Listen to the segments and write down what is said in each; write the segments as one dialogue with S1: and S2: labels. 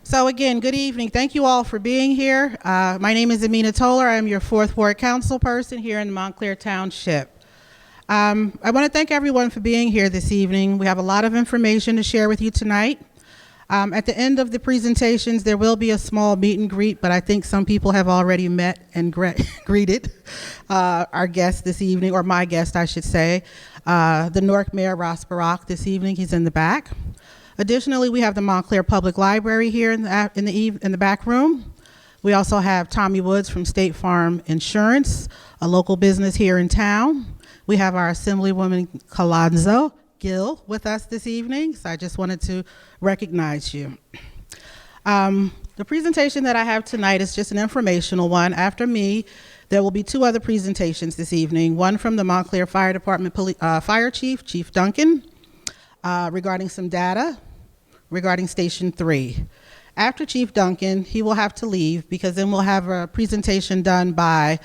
S1: So again, good evening. Thank you all for being here. My name is Amina Toller. I am your 4th Ward Council person here in Montclair Township. I want to thank everyone for being here this evening. We have a lot of information to share with you tonight. At the end of the presentations, there will be a small meet and greet, but I think some people have already met and greeted our guest this evening, or my guest, I should say, the Newark Mayor, Ross Barack, this evening. He's in the back. Additionally, we have the Montclair Public Library here in the back room. We also have Tommy Woods from State Farm Insurance, a local business here in town. We have our Assemblywoman Colanzo Gill with us this evening, so I just wanted to recognize you. The presentation that I have tonight is just an informational one. After me, there will be 2 other presentations this evening, one from the Montclair Fire Department Fire Chief, Chief Duncan, regarding some data regarding Station 3. After Chief Duncan, he will have to leave because then we'll have a presentation done by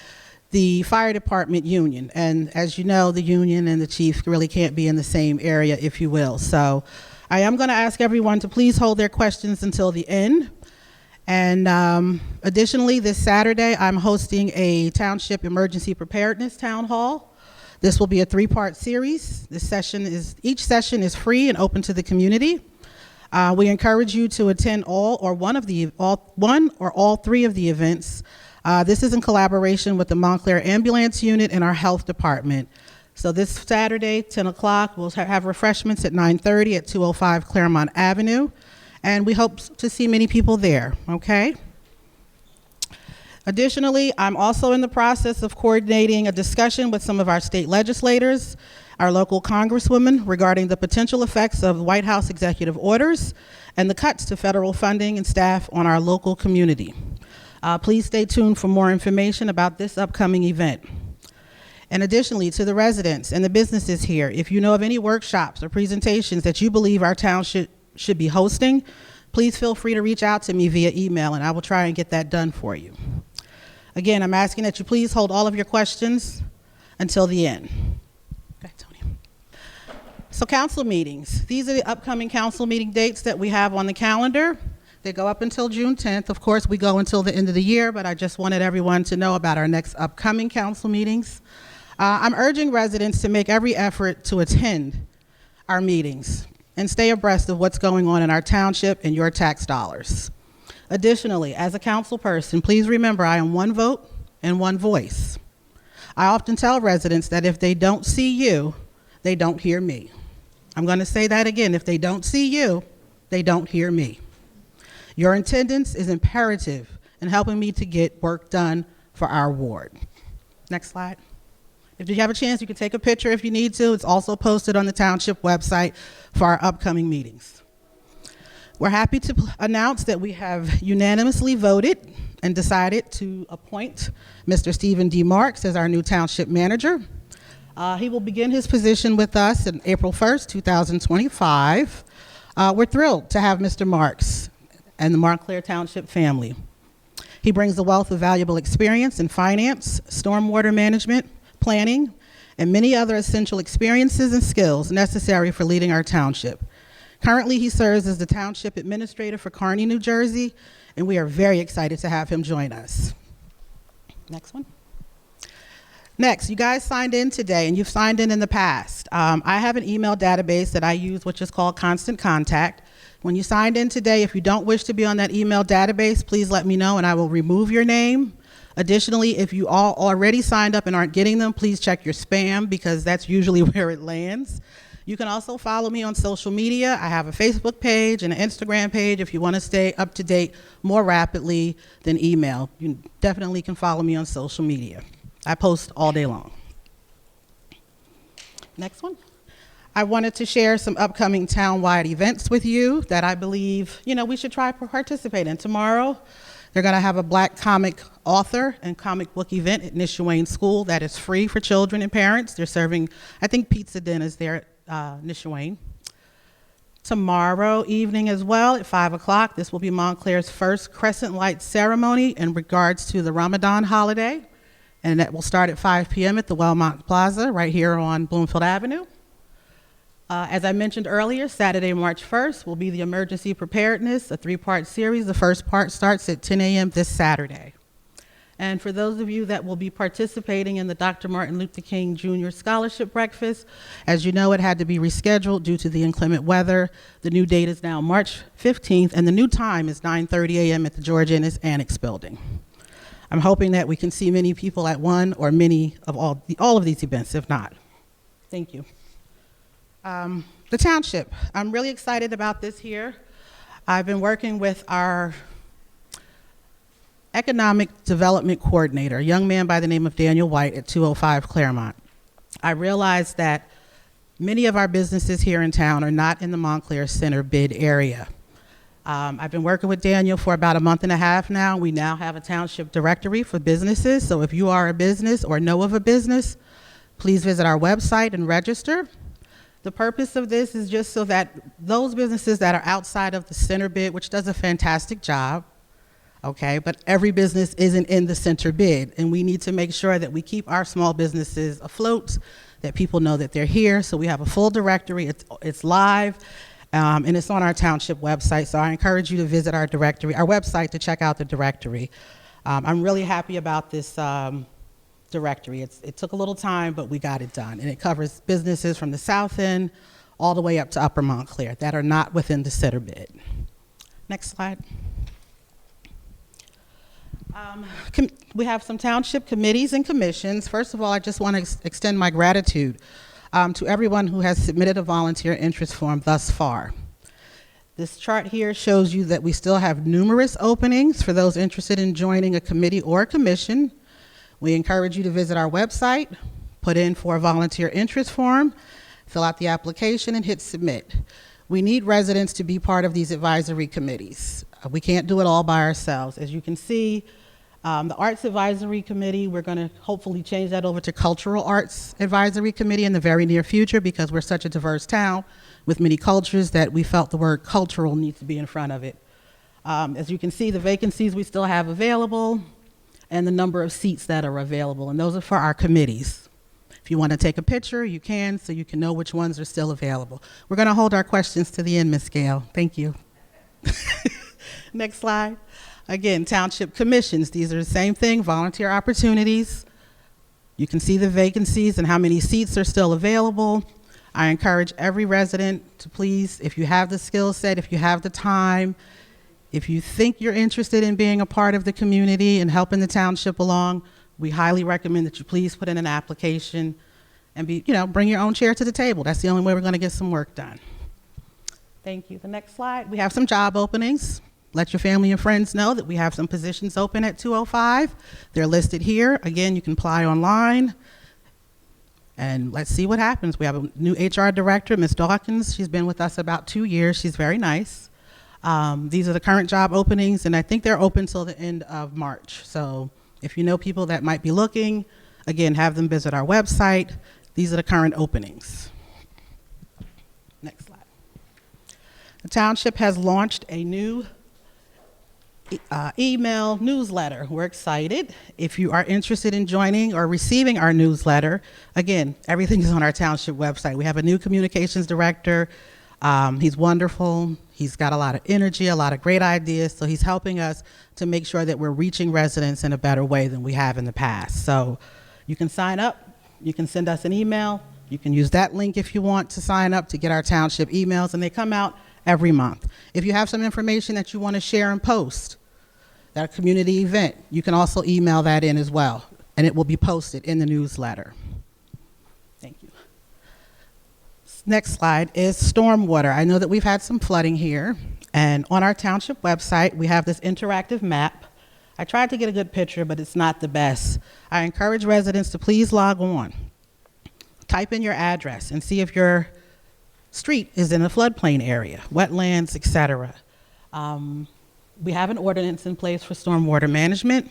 S1: the Fire Department Union. And as you know, the union and the chief really can't be in the same area, if you will. So I am going to ask everyone to please hold their questions until the end. And additionally, this Saturday, I'm hosting a Township Emergency Preparedness Town Hall. This will be a 3-part series. Each session is free and open to the community. We encourage you to attend all or all 3 of the events. This is in collaboration with the Montclair Ambulance Unit and our Health Department. So this Saturday, 10 o'clock, we'll have refreshments at 9:30 at 205 Claremont Avenue. And we hope to see many people there, okay? Additionally, I'm also in the process of coordinating a discussion with some of our state legislators, our local congresswomen, regarding the potential effects of White House executive orders and the cuts to federal funding and staff on our local community. Please stay tuned for more information about this upcoming event. And additionally, to the residents and the businesses here, if you know of any workshops or presentations that you believe our town should be hosting, please feel free to reach out to me via email and I will try and get that done for you. Again, I'm asking that you please hold all of your questions until the end. Okay, Tony. So council meetings. These are the upcoming council meeting dates that we have on the calendar. They go up until June 10th. Of course, we go until the end of the year, but I just wanted everyone to know about our next upcoming council meetings. I'm urging residents to make every effort to attend our meetings and stay abreast of what's going on in our township and your tax dollars. Additionally, as a council person, please remember I am one vote and one voice. I often tell residents that if they don't see you, they don't hear me. I'm going to say that again. If they don't see you, they don't hear me. Your attendance is imperative in helping me to get work done for our ward. Next slide. If you have a chance, you can take a picture if you need to. It's also posted on the township website for our upcoming meetings. We're happy to announce that we have unanimously voted and decided to appoint Mr. Stephen D. Marks as our new township manager. He will begin his position with us on April 1st, 2025. We're thrilled to have Mr. Marks and the Montclair Township family. He brings a wealth of valuable experience in finance, stormwater management, planning, and many other essential experiences and skills necessary for leading our township. Currently, he serves as the Township Administrator for Kearney, New Jersey, and we are very excited to have him join us. Next one. Next, you guys signed in today, and you've signed in the past. I have an email database that I use, which is called Constant Contact. When you signed in today, if you don't wish to be on that email database, please let me know, and I will remove your name. Additionally, if you all already signed up and aren't getting them, please check your spam because that's usually where it lands. You can also follow me on social media. I have a Facebook page and an Instagram page if you want to stay up to date more rapidly than email. You definitely can follow me on social media. I post all day long. Next one. I wanted to share some upcoming town-wide events with you that I believe, we should try to participate in. Tomorrow, they're going to have a Black comic author and comic book event at Nishawane School that is free for children and parents. They're serving, I think, pizza dinners there at Nishawane. Tomorrow evening as well at 5 o'clock, this will be Montclair's first Crescent Light ceremony in regards to the Ramadan holiday. And that will start at 5 p.m. at the Wellmont Plaza right here on Bloomfield Avenue. As I mentioned earlier, Saturday, March 1st will be the Emergency Preparedness, a 3-part series. The first part starts at 10 a.m. this Saturday. And for those of you that will be participating in the Dr. Martin Luther King Jr. Scholarship Breakfast, as you know, it had to be rescheduled due to the inclement weather. The new date is now March 15th, and the new time is 9:30 a.m. at the George Ennis Annex Building. I'm hoping that we can see many people at one or many of all of these events, if not. Thank you. The township, I'm really excited about this here. I've been working with our economic development coordinator, a young man by the name of Daniel White at 205 Claremont. I realized that many of our businesses here in town are not in the Montclair Center bid area. I've been working with Daniel for about a month and a half now. We now have a township directory for businesses, so if you are a business or know of a business, please visit our website and register. The purpose of this is just so that those businesses that are outside of the center bid, which does a fantastic job, okay, but every business isn't in the center bid, and we need to make sure that we keep our small businesses afloat, that people know that they're here. So we have a full directory. It's live, and it's on our township website. So I encourage you to visit our directory, our website, to check out the directory. I'm really happy about this directory. It took a little time, but we got it done, and it covers businesses from the south end all the way up to Upper Montclair that are not within the center bid. Next slide. We have some township committees and commissions. First of all, I just want to extend my gratitude to everyone who has submitted a volunteer interest form thus far. This chart here shows you that we still have numerous openings for those interested in joining a committee or a commission. We encourage you to visit our website, put in for a volunteer interest form, fill out the application, and hit submit. We need residents to be part of these advisory committees. We can't do it all by ourselves. As you can see, the Arts Advisory Committee, we're going to hopefully change that over to Cultural Arts Advisory Committee in the very near future, because we're such a diverse town with many cultures that we felt the word cultural needs to be in front of it. As you can see, the vacancies we still have available and the number of seats that are available, and those are for our committees. If you want to take a picture, you can, so you can know which ones are still available. We're going to hold our questions to the end, Ms. Gale. Thank you. Next slide. Again, township commissions. These are the same thing, volunteer opportunities. You can see the vacancies and how many seats are still available. I encourage every resident to please, if you have the skill set, if you have the time, if you think you're interested in being a part of the community and helping the township along, we highly recommend that you please put in an application and bring your own chair to the table. That's the only way we're going to get some work done. Thank you. The next slide. We have some job openings. Let your family and friends know that we have some positions open at 205. They're listed here. Again, you can apply online. And let's see what happens. We have a new HR director, Ms. Dawkins. She's been with us about 2 years. She's very nice. These are the current job openings, and I think they're open till the end of March. So if you know people that might be looking, again, have them visit our website. These are the current openings. Next slide. The township has launched a new email newsletter. We're excited. If you are interested in joining or receiving our newsletter, again, everything is on our township website. We have a new communications director. He's wonderful. He's got a lot of energy, a lot of great ideas, so he's helping us to make sure that we're reaching residents in a better way than we have in the past. So you can sign up, you can send us an email, you can use that link if you want to sign up to get our township emails, and they come out every month. If you have some information that you want to share and post, that community event, you can also email that in as well, and it will be posted in the newsletter. Thank you. Next slide is stormwater. I know that we've had some flooding here, and on our township website, we have this interactive map. I tried to get a good picture, but it's not the best. I encourage residents to please log on. Type in your address and see if your street is in a floodplain area, wetlands, etc. We have an ordinance in place for stormwater management.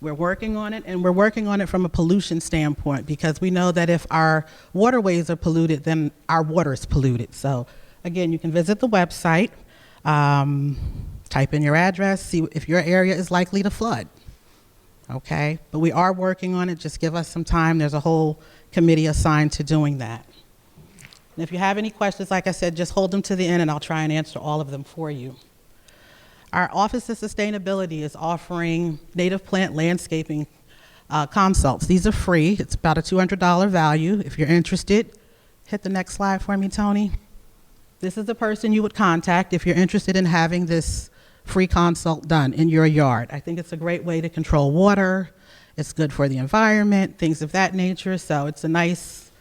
S1: We're working on it, and we're working on it from a pollution standpoint, because we know that if our waterways are polluted, then our water is polluted. So again, you can visit the website, type in your address, see if your area is likely to flood. Okay, but we are working on it. Just give us some time. There's a whole committee assigned to doing that. And if you have any questions, like I said, just hold them to the end and I'll try and answer all of them for you. Our Office of Sustainability is offering native plant landscaping consults. These are free. It's about a $200 value. If you're interested, hit the next slide for me, Tony. This is the person you would contact if you're interested in having this free consult done in your yard. I think it's a great way to control water. It's good for the environment, things of that nature. So it's a nice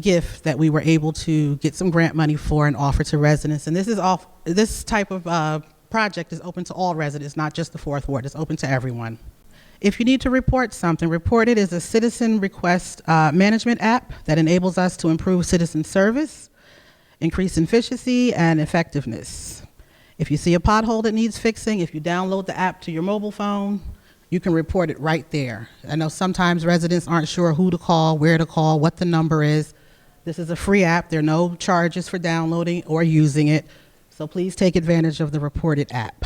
S1: gift that we were able to get some grant money for and offer to residents. And this type of project is open to all residents, not just the 4th Ward. It's open to everyone. If you need to report something, Report It is a citizen request management app that enables us to improve citizen service, increase efficiency and effectiveness. If you see a pothole that needs fixing, if you download the app to your mobile phone, you can report it right there. I know sometimes residents aren't sure who to call, where to call, what the number is. This is a free app. There are no charges for downloading or using it. So please take advantage of the Report It app.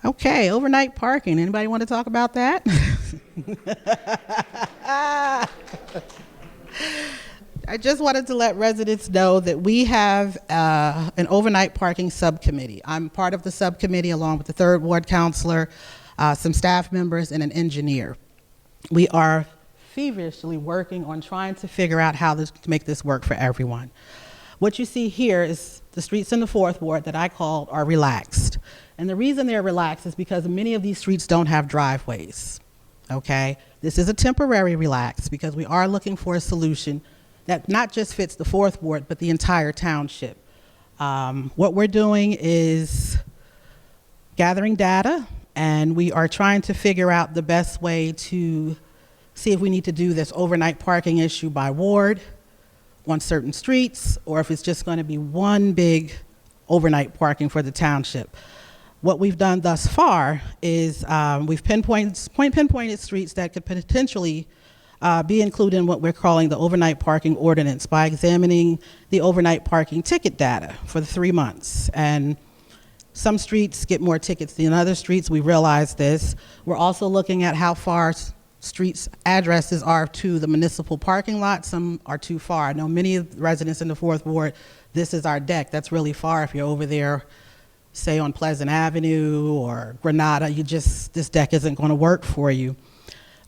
S1: Okay, overnight parking. Anybody want to talk about that? I just wanted to let residents know that we have an overnight parking subcommittee. I'm part of the subcommittee along with the 3rd Ward counselor, some staff members, and an engineer. We are feverishly working on trying to figure out how to make this work for everyone. What you see here is the streets in the 4th Ward that I called are relaxed. And the reason they're relaxed is because many of these streets don't have driveways, okay? This is a temporary relax because we are looking for a solution that not just fits the 4th Ward, but the entire township. What we're doing is gathering data, and we are trying to figure out the best way to see if we need to do this overnight parking issue by ward on certain streets, or if it's just going to be one big overnight parking for the township. What we've done thus far is we've pinpointed streets that could potentially be included in what we're calling the overnight parking ordinance by examining the overnight parking ticket data for the 3 months. And some streets get more tickets than other streets. We realize this. We're also looking at how far streets addresses are to the municipal parking lot. Some are too far. I know many of the residents in the 4th Ward, this is our deck. That's really far. If you're over there, say on Pleasant Avenue or Granada, this deck isn't going to work for you.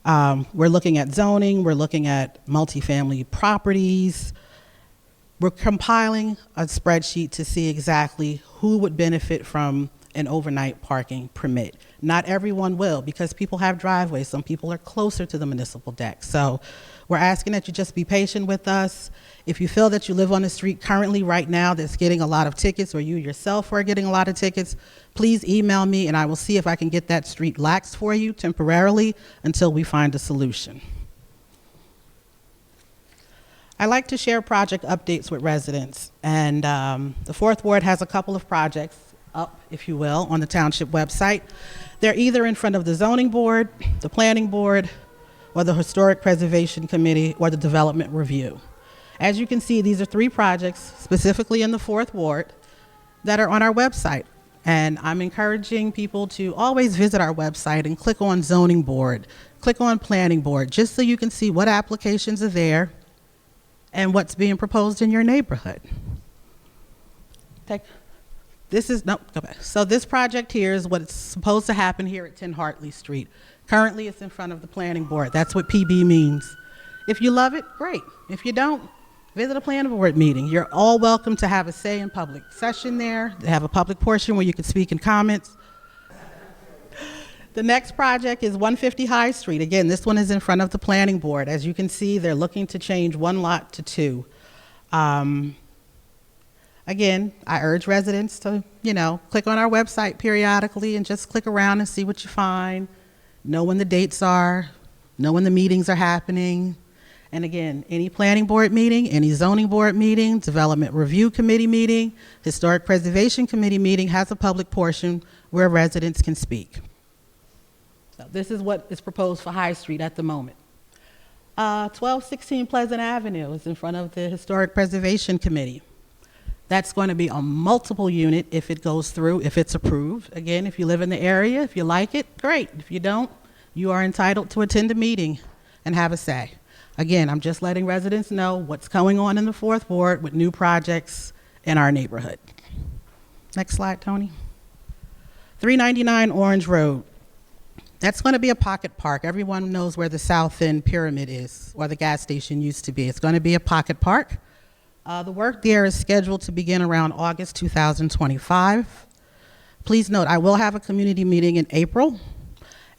S1: We're looking at zoning, we're looking at multifamily properties. We're compiling a spreadsheet to see exactly who would benefit from an overnight parking permit. Not everyone will, because people have driveways. Some people are closer to the municipal deck. So we're asking that you just be patient with us. If you feel that you live on a street currently right now that's getting a lot of tickets, or you yourself are getting a lot of tickets, please email me and I will see if I can get that street laxed for you temporarily until we find a solution. I like to share project updates with residents, and the 4th Ward has a couple of projects up, if you will, on the township website. They're either in front of the zoning board, the planning board, or the historic preservation committee, or the development review. As you can see, these are 3 projects specifically in the 4th Ward that are on our website. And I'm encouraging people to always visit our website and click on zoning board, click on planning board, just so you can see what applications are there and what's being proposed in your neighborhood. So this project here is what's supposed to happen here at 10 Hartley Street. Currently, it's in front of the planning board. That's what PB means. If you love it, great. If you don't, visit a planning board meeting. You're all welcome to have a say in public session there. They have a public portion where you can speak in comments. The next project is 150 High Street. Again, this one is in front of the planning board. As you can see, they're looking to change 1 lot to 2. Again, I urge residents to, click on our website periodically and just click around and see what you find. Know when the dates are, know when the meetings are happening. And again, any planning board meeting, any zoning board meeting, development review committee meeting, historic preservation committee meeting has a public portion where residents can speak. So this is what is proposed for High Street at the moment. 1216 Pleasant Avenue is in front of the historic preservation committee. That's going to be a multiple unit if it goes through, if it's approved. Again, if you live in the area, if you like it, great. If you don't, you are entitled to attend a meeting and have a say. Again, I'm just letting residents know what's going on in the fourth ward with new projects in our neighborhood. Next slide, Tony. 399 Orange Road. That's going to be a pocket park. Everyone knows where the South End Pyramid is, or the gas station used to be. It's going to be a pocket park. The work there is scheduled to begin around August 2025. Please note, I will have a community meeting in April,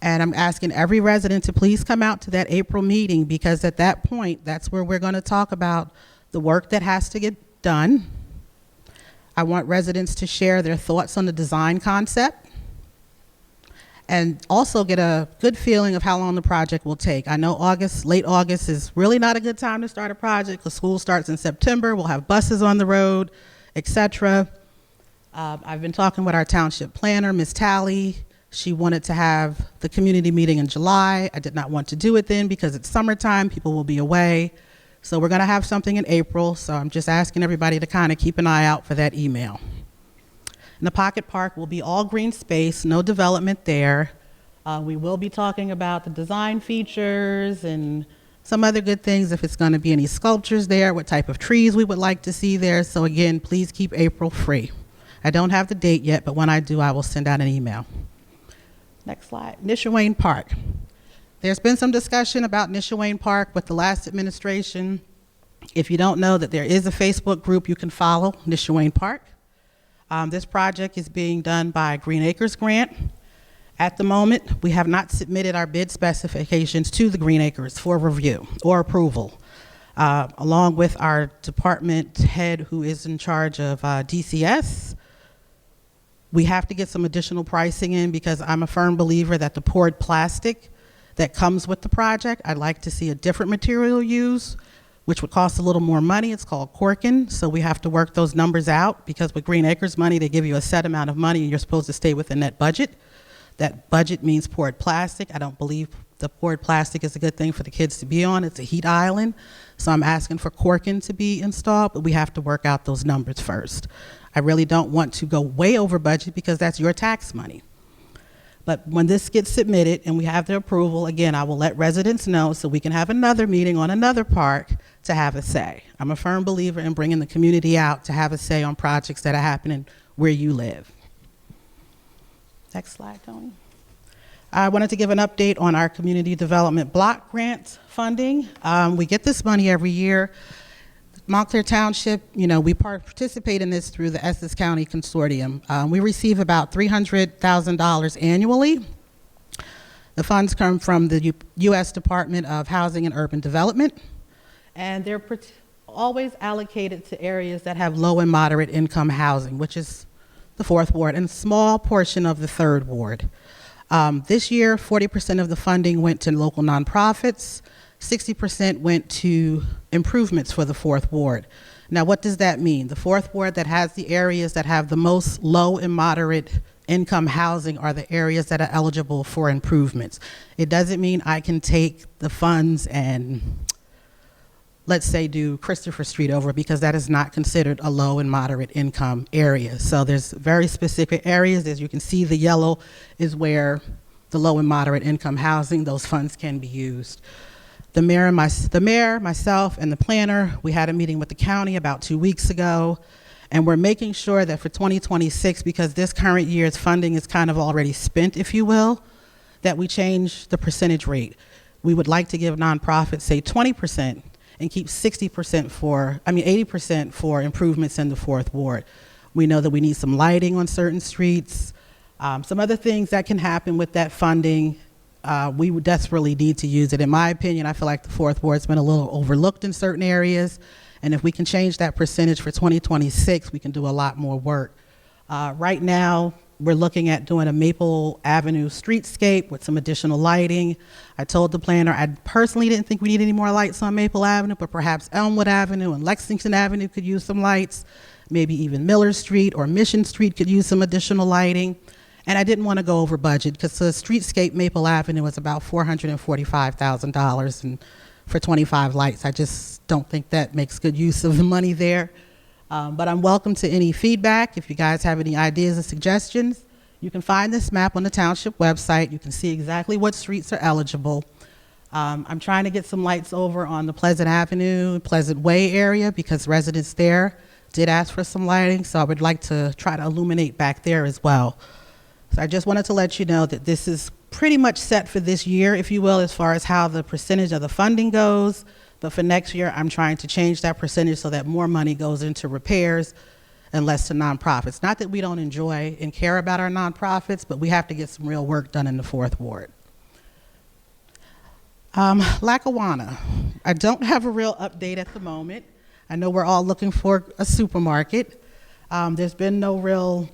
S1: and I'm asking every resident to please come out to that April meeting, because at that point, that's where we're going to talk about the work that has to get done. I want residents to share their thoughts on the design concept and also get a good feeling of how long the project will take. I know late August is really not a good time to start a project because school starts in September. We'll have buses on the road, etc. I've been talking with our township planner, Ms. Talley. She wanted to have the community meeting in July. I did not want to do it then because it's summertime, people will be away. So we're gonna have something in April, so I'm just asking everybody to kind of keep an eye out for that email. And the pocket park will be all green space, no development there. We will be talking about the design features and some other good things, if it's gonna be any sculptures there, what type of trees we would like to see there. So again, please keep April free. I don't have the date yet, but when I do, I will send out an email. Next slide, Nishawane Park. There's been some discussion about Nishawane Park with the last administration. If you don't know that there is a Facebook group you can follow, Nishawane Park. This project is being done by Green Acres Grant. At the moment, we have not submitted our bid specifications to the Green Acres for review or approval. Along with our department head who is in charge of DCS, we have to get some additional pricing in because I'm a firm believer that the poured plastic that comes with the project, I'd like to see a different material used, which would cost a little more money. It's called corking, so we have to work those numbers out because with Green Acres money, they give you a set amount of money and you're supposed to stay within that budget. That budget means poured plastic. I don't believe the poured plastic is a good thing for the kids to be on. It's a heat island, so I'm asking for corking to be installed, but we have to work out those numbers first. I really don't want to go way over budget because that's your tax money. But when this gets submitted and we have the approval, again, I will let residents know so we can have another meeting on another park to have a say. I'm a firm believer in bringing the community out to have a say on projects that are happening where you live. Next slide, Tony. I wanted to give an update on our community development block grant funding. We get this money every year. Montclair Township, we participate in this through the Essex County Consortium. We receive about $300,000 annually. The funds come from the U.S. Department of Housing and Urban Development, and they're always allocated to areas that have low and moderate income housing, which is the fourth ward, and a small portion of the third ward. This year, 40% of the funding went to local nonprofits, 60% went to improvements for the fourth ward. Now, what does that mean? The fourth ward that has the areas that have the most low and moderate income housing are the areas that are eligible for improvements. It doesn't mean I can take the funds and, let's say, do Christopher Street over, because that is not considered a low and moderate income area. So there's very specific areas. As you can see, the yellow is where the low and moderate income housing, those funds can be used. The mayor, myself, and the planner, we had a meeting with the county about 2 weeks ago, and we're making sure that for 2026, because this current year's funding is kind of already spent, if you will, that we change the percentage rate. We would like to give nonprofits, say, 20% and keep 80% for improvements in the fourth ward. We know that we need some lighting on certain streets, some other things that can happen with that funding. We would desperately need to use it. In my opinion, I feel like the fourth ward's been a little overlooked in certain areas, and if we can change that percentage for 2026, we can do a lot more work. Right now, we're looking at doing a Maple Avenue streetscape with some additional lighting. I told the planner I personally didn't think we need any more lights on Maple Avenue, but perhaps Elmwood Avenue and Lexington Avenue could use some lights. Maybe even Miller Street or Mission Street could use some additional lighting. And I didn't want to go over budget because the streetscape Maple Avenue was about $445,000, and for 25 lights, I just don't think that makes good use of the money there. But I'm welcome to any feedback. If you guys have any ideas or suggestions, you can find this map on the township website. You can see exactly what streets are eligible. I'm trying to get some lights over on the Pleasant Avenue, Pleasant Way area because residents there did ask for some lighting, so I would like to try to illuminate back there as well. So I just wanted to let you know that this is pretty much set for this year, if you will, as far as how the percentage of the funding goes. But for next year, I'm trying to change that percentage so that more money goes into repairs and less to nonprofits. Not that we don't enjoy and care about our nonprofits, but we have to get some real work done in the 4th Ward. Lackawanna. I don't have a real update at the moment. I know we're all looking for a supermarket. There's been no real,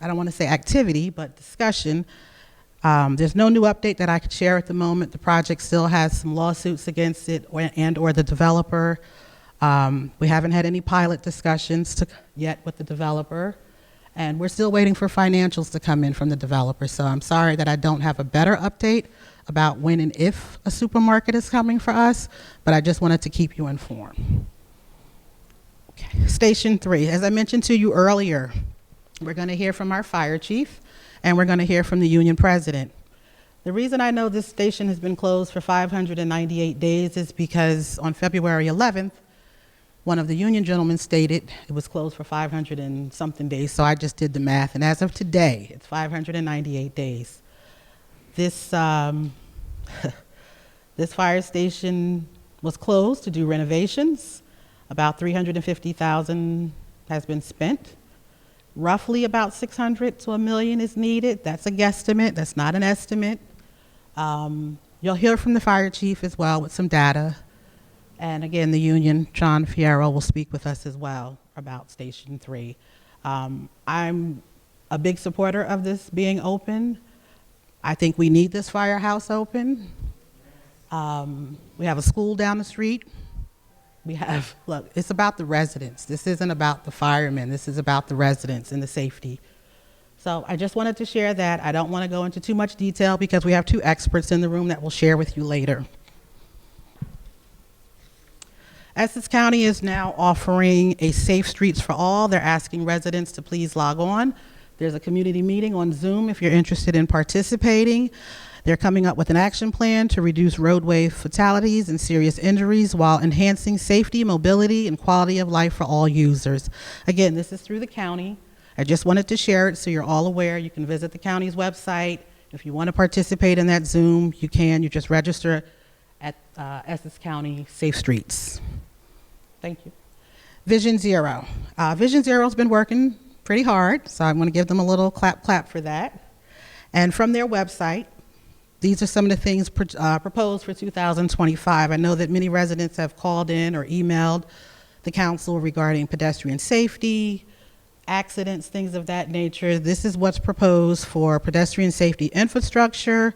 S1: I don't want to say activity, but discussion. There's no new update that I could share at the moment. The project still has some lawsuits against it or the developer. We haven't had any pilot discussions yet with the developer, and we're still waiting for financials to come in from the developer. So I'm sorry that I don't have a better update about when and if a supermarket is coming for us, but I just wanted to keep you informed. Okay. Station 3, as I mentioned to you earlier, we're going to hear from our fire chief, and we're going to hear from the union president. The reason I know this station has been closed for 598 days is because on February 11th, one of the union gentlemen stated it was closed for 500 and something days, so I just did the math, and as of today, it's 598 days. This fire station was closed to do renovations. About $350,000 has been spent. Roughly about $600 to $1 million is needed. That's a guesstimate. That's not an estimate. You'll hear from the fire chief as well with some data. And again, the union, John Fierro, will speak with us as well about Station 3. I'm a big supporter of this being open. I think we need this firehouse open. We have a school down the street. Look, it's about the residents. This isn't about the firemen. This is about the residents and the safety. So I just wanted to share that. I don't want to go into too much detail because we have 2 experts in the room that will share with you later. Essex County is now offering a Safe Streets for All. They're asking residents to please log on. There's a community meeting on Zoom if you're interested in participating. They're coming up with an action plan to reduce roadway fatalities and serious injuries while enhancing safety, mobility, and quality of life for all users. Again, this is through the county. I just wanted to share it so you're all aware. You can visit the county's website. If you want to participate in that Zoom, you can. You just register at Essex County Safe Streets. Thank you. Vision Zero. Vision Zero has been working pretty hard, so I'm going to give them a little clap for that. And from their website, these are some of the things proposed for 2025. I know that many residents have called in or emailed the council regarding pedestrian safety, accidents, things of that nature. This is what's proposed for pedestrian safety infrastructure.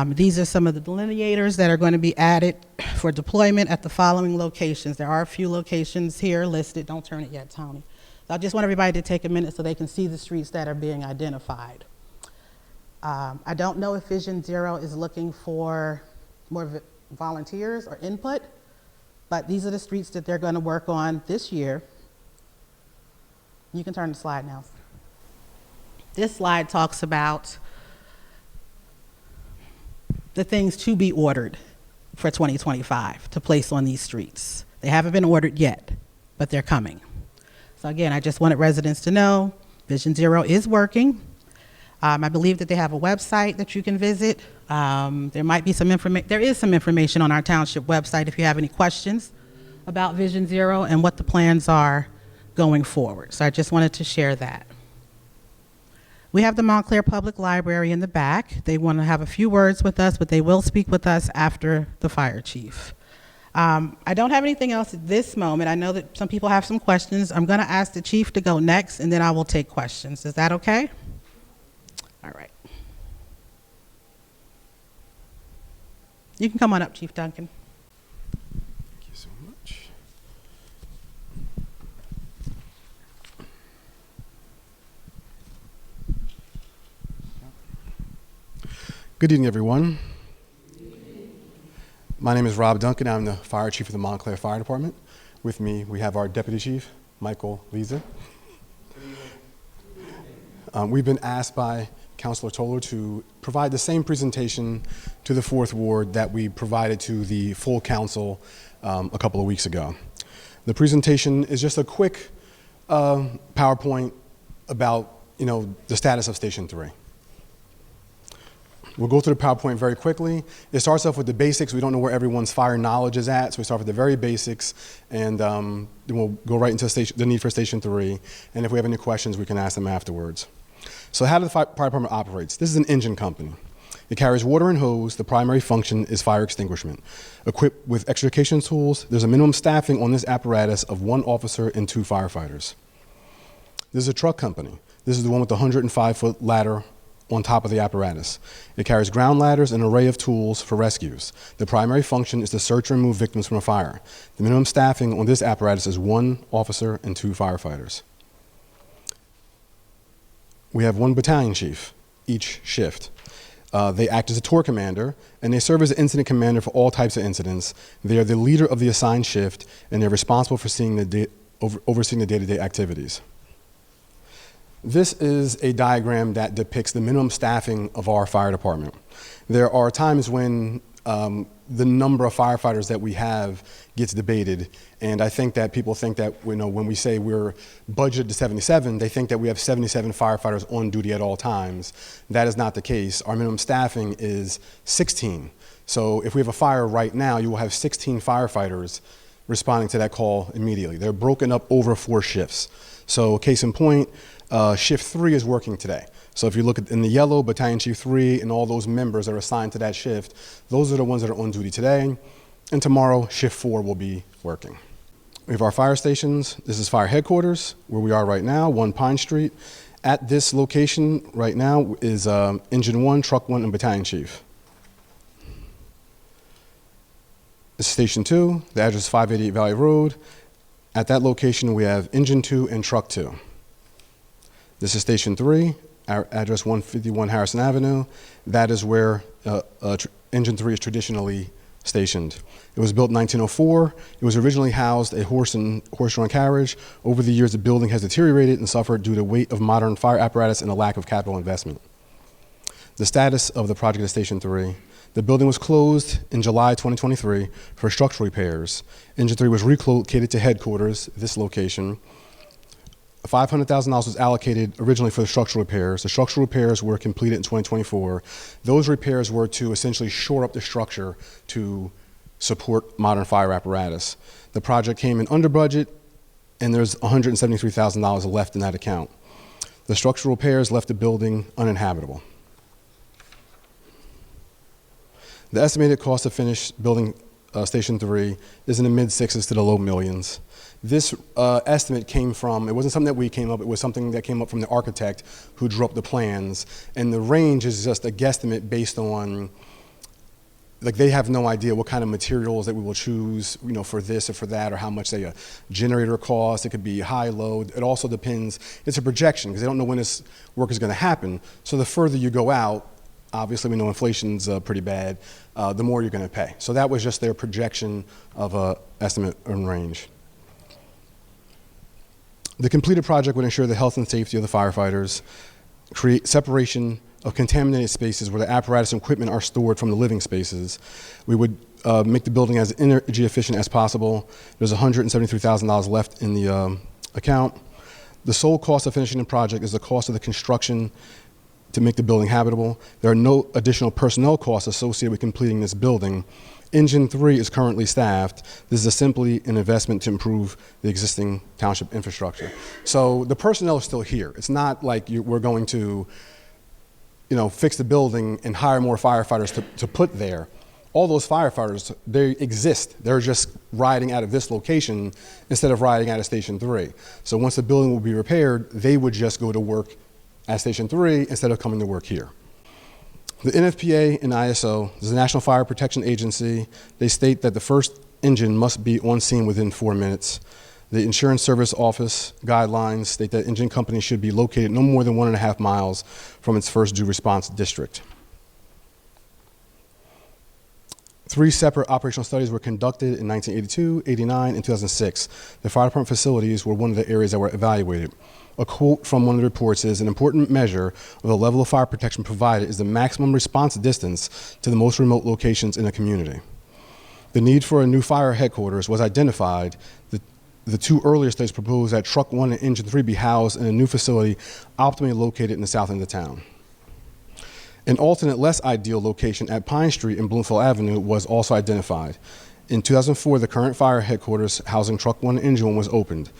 S1: These are some of the delineators that are going to be added for deployment at the following locations. There are a few locations here listed. Don't turn it yet, Tony. So I just want everybody to take a minute so they can see the streets that are being identified. I don't know if Vision Zero is looking for more volunteers or input, but these are the streets that they're going to work on this year. You can turn the slide now. This slide talks about the things to be ordered for 2025 to place on these streets. They haven't been ordered yet, but they're coming. So again, I just wanted residents to know Vision Zero is working. I believe that they have a website that you can visit. There might be some information. There is some information on our township website if you have any questions about Vision Zero and what the plans are going forward. So I just wanted to share that. We have the Montclair Public Library in the back. They want to have a few words with us, but they will speak with us after the fire chief. I don't have anything else at this moment. I know that some people have some questions. I'm going to ask the chief to go next, and then I will take questions. Is that okay? All right. You can come on up, Chief Duncan.
S2: Thank you so much. Good evening, everyone. My name is Rob Duncan. I'm the fire chief of the Montclair Fire Department. With me, we have our deputy chief, Michael Leza. We've been asked by Councilor Toller to provide the same presentation to the 4th Ward that we provided to the full council a couple of weeks ago. The presentation is just a quick PowerPoint about, the status of Station 3. We'll go through the PowerPoint very quickly. It starts off with the basics. We don't know where everyone's fire knowledge is at, so we start with the very basics, and then we'll go right into the need for Station 3. And if we have any questions, we can ask them afterwards. So how does the fire department operates? This is an engine company. It carries water and hose. The primary function is fire extinguishment. Equipped with extrication tools, there's a minimum staffing on this apparatus of 1 officer and 2 firefighters. This is a truck company. This is the one with the 105-foot ladder on top of the apparatus. It carries ground ladders and an array of tools for rescues. The primary function is to search and remove victims from a fire. The minimum staffing on this apparatus is 1 officer and 2 firefighters. We have 1 battalion chief each shift. They act as a tour commander, and they serve as an incident commander for all types of incidents. They are the leader of the assigned shift, and they're responsible for overseeing the day-to-day activities. This is a diagram that depicts the minimum staffing of our fire department. There are times when the number of firefighters that we have gets debated, and I think that people think that when we say we're budgeted to 77, they think that we have 77 firefighters on duty at all times. That is not the case. Our minimum staffing is 16. So if we have a fire right now, you will have 16 firefighters responding to that call immediately. They're broken up over 4 shifts. So case in point, shift 3 is working today. So if you look in the yellow, Battalion Chief 3 and all those members that are assigned to that shift, those are the ones that are on duty today. And tomorrow, shift 4 will be working. We have our fire stations. This is fire headquarters, where we are right now, 1 Pine Street. At this location right now is Engine 1, Truck 1, and Battalion Chief. This is Station 2. The address is 588 Valley Road. At that location, we have Engine 2 and Truck 2. This is Station 3, our address 151 Harrison Avenue. That is where Engine 3 is traditionally stationed. It was built in 1904. It was originally housed a horse-drawn carriage. Over the years, the building has deteriorated and suffered due to weight of modern fire apparatus and a lack of capital investment. The status of the project at Station 3. The building was closed in July 2023 for structural repairs. Engine 3 was relocated to headquarters, this location. $500,000 was allocated originally for the structural repairs. The structural repairs were completed in 2024. Those repairs were to essentially shore up the structure to support modern fire apparatus. The project came in under budget, and there's $173,000 left in that account. The structural repairs left the building uninhabitable. The estimated cost to finish building Station 3 is in the mid-6s to the low millions. This estimate came from, it wasn't something that we came up, it was something that came up from the architect who drew up the plans. And the range is just a guesstimate based on, they have no idea what kind of materials that we will choose, for this or for that, or how much, say, a generator costs. It could be high, low. It also depends. It's a projection because they don't know when this work is going to happen. So the further you go out, obviously we know inflation's pretty bad, the more you're going to pay. So that was just their projection of an estimate and range. The completed project would ensure the health and safety of the firefighters, create separation of contaminated spaces where the apparatus and equipment are stored from the living spaces. We would make the building as energy efficient as possible. There's $173,000 left in the account. The sole cost of finishing the project is the cost of the construction to make the building habitable. There are no additional personnel costs associated with completing this building. Engine 3 is currently staffed. This is simply an investment to improve the existing township infrastructure. So the personnel is still here. It's not like we're going to, fix the building and hire more firefighters to put there. All those firefighters, they exist. They're just riding out of this location instead of riding out of Station 3. So once the building will be repaired, they would just go to work at Station 3 instead of coming to work here. The NFPA and ISO, this is the National Fire Protection Agency, they state that the first engine must be on scene within 4 minutes. The Insurance Service Office guidelines state that engine companies should be located no more than 1.5 miles from its first due response district. 3 separate operational studies were conducted in 1982, 89, and 2006. The fire department facilities were one of the areas that were evaluated. A quote from one of the reports is, "An important measure of the level of fire protection provided is the maximum response distance to the most remote locations in a community." The need for a new fire headquarters was identified. The 2 earlier studies proposed that Truck 1 and Engine 3 be housed in a new facility optimally located in the south end of town. An alternate, less ideal location at Pine Street and Bloomfield Avenue was also identified. In 2004, the current fire headquarters housing Truck 1 and Engine 1 was opened.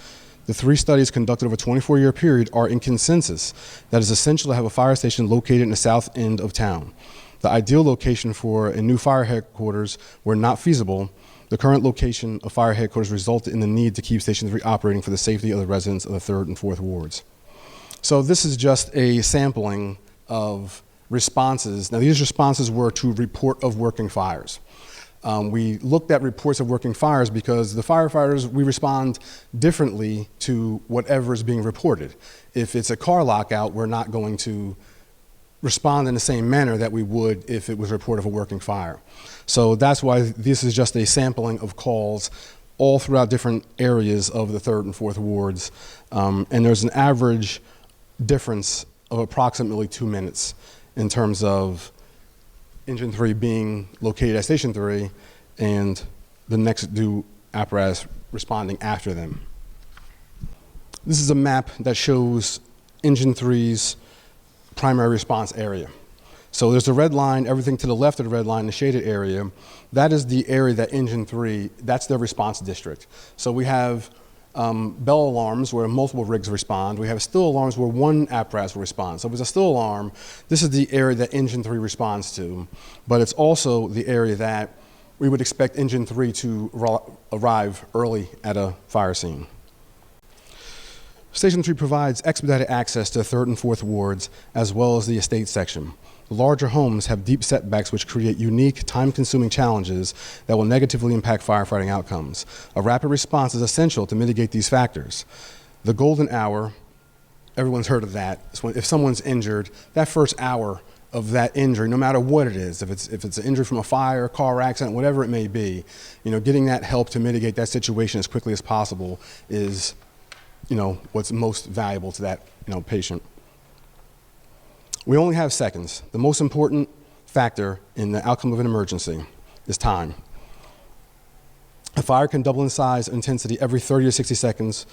S2: The 3 studies conducted over a 24-year period are in consensus that it is essential to have a fire station located in the south end of town. The ideal location for a new fire headquarters were not feasible. The current location of fire headquarters resulted in the need to keep Station 3 operating for the safety of the residents of the 3rd and 4th wards. So this is just a sampling of responses. Now, these responses were to report of working fires. We looked at reports of working fires because the firefighters, we respond differently to whatever is being reported. If it's a car lockout, we're not going to respond in the same manner that we would if it was a report of a working fire. So that's why this is just a sampling of calls all throughout different areas of the 3rd and 4th wards. And there's an average difference of approximately 2 minutes in terms of Engine 3 being located at Station 3 and the next due apparatus responding after them. This is a map that shows Engine 3's primary response area. So there's a red line, everything to the left of the red line, the shaded area. That is the area that Engine 3, that's their response district. So we have bell alarms where multiple rigs respond. We have still alarms where one apparatus will respond. So if it's a still alarm, this is the area that Engine 3 responds to, but it's also the area that we would expect Engine 3 to arrive early at a fire scene. Station 3 provides expedited access to the 3rd and 4th wards as well as the estate section. Larger homes have deep setbacks which create unique, time-consuming challenges that will negatively impact firefighting outcomes. A rapid response is essential to mitigate these factors. The golden hour, everyone's heard of that. If someone's injured, that first hour of that injury, no matter what it is, if it's an injury from a fire, car accident, whatever it may be, getting that help to mitigate that situation as quickly as possible is, what's most valuable to that, patient. We only have seconds. The most important factor in the outcome of an emergency is time. A fire can double in size and intensity every 30 to 60 seconds.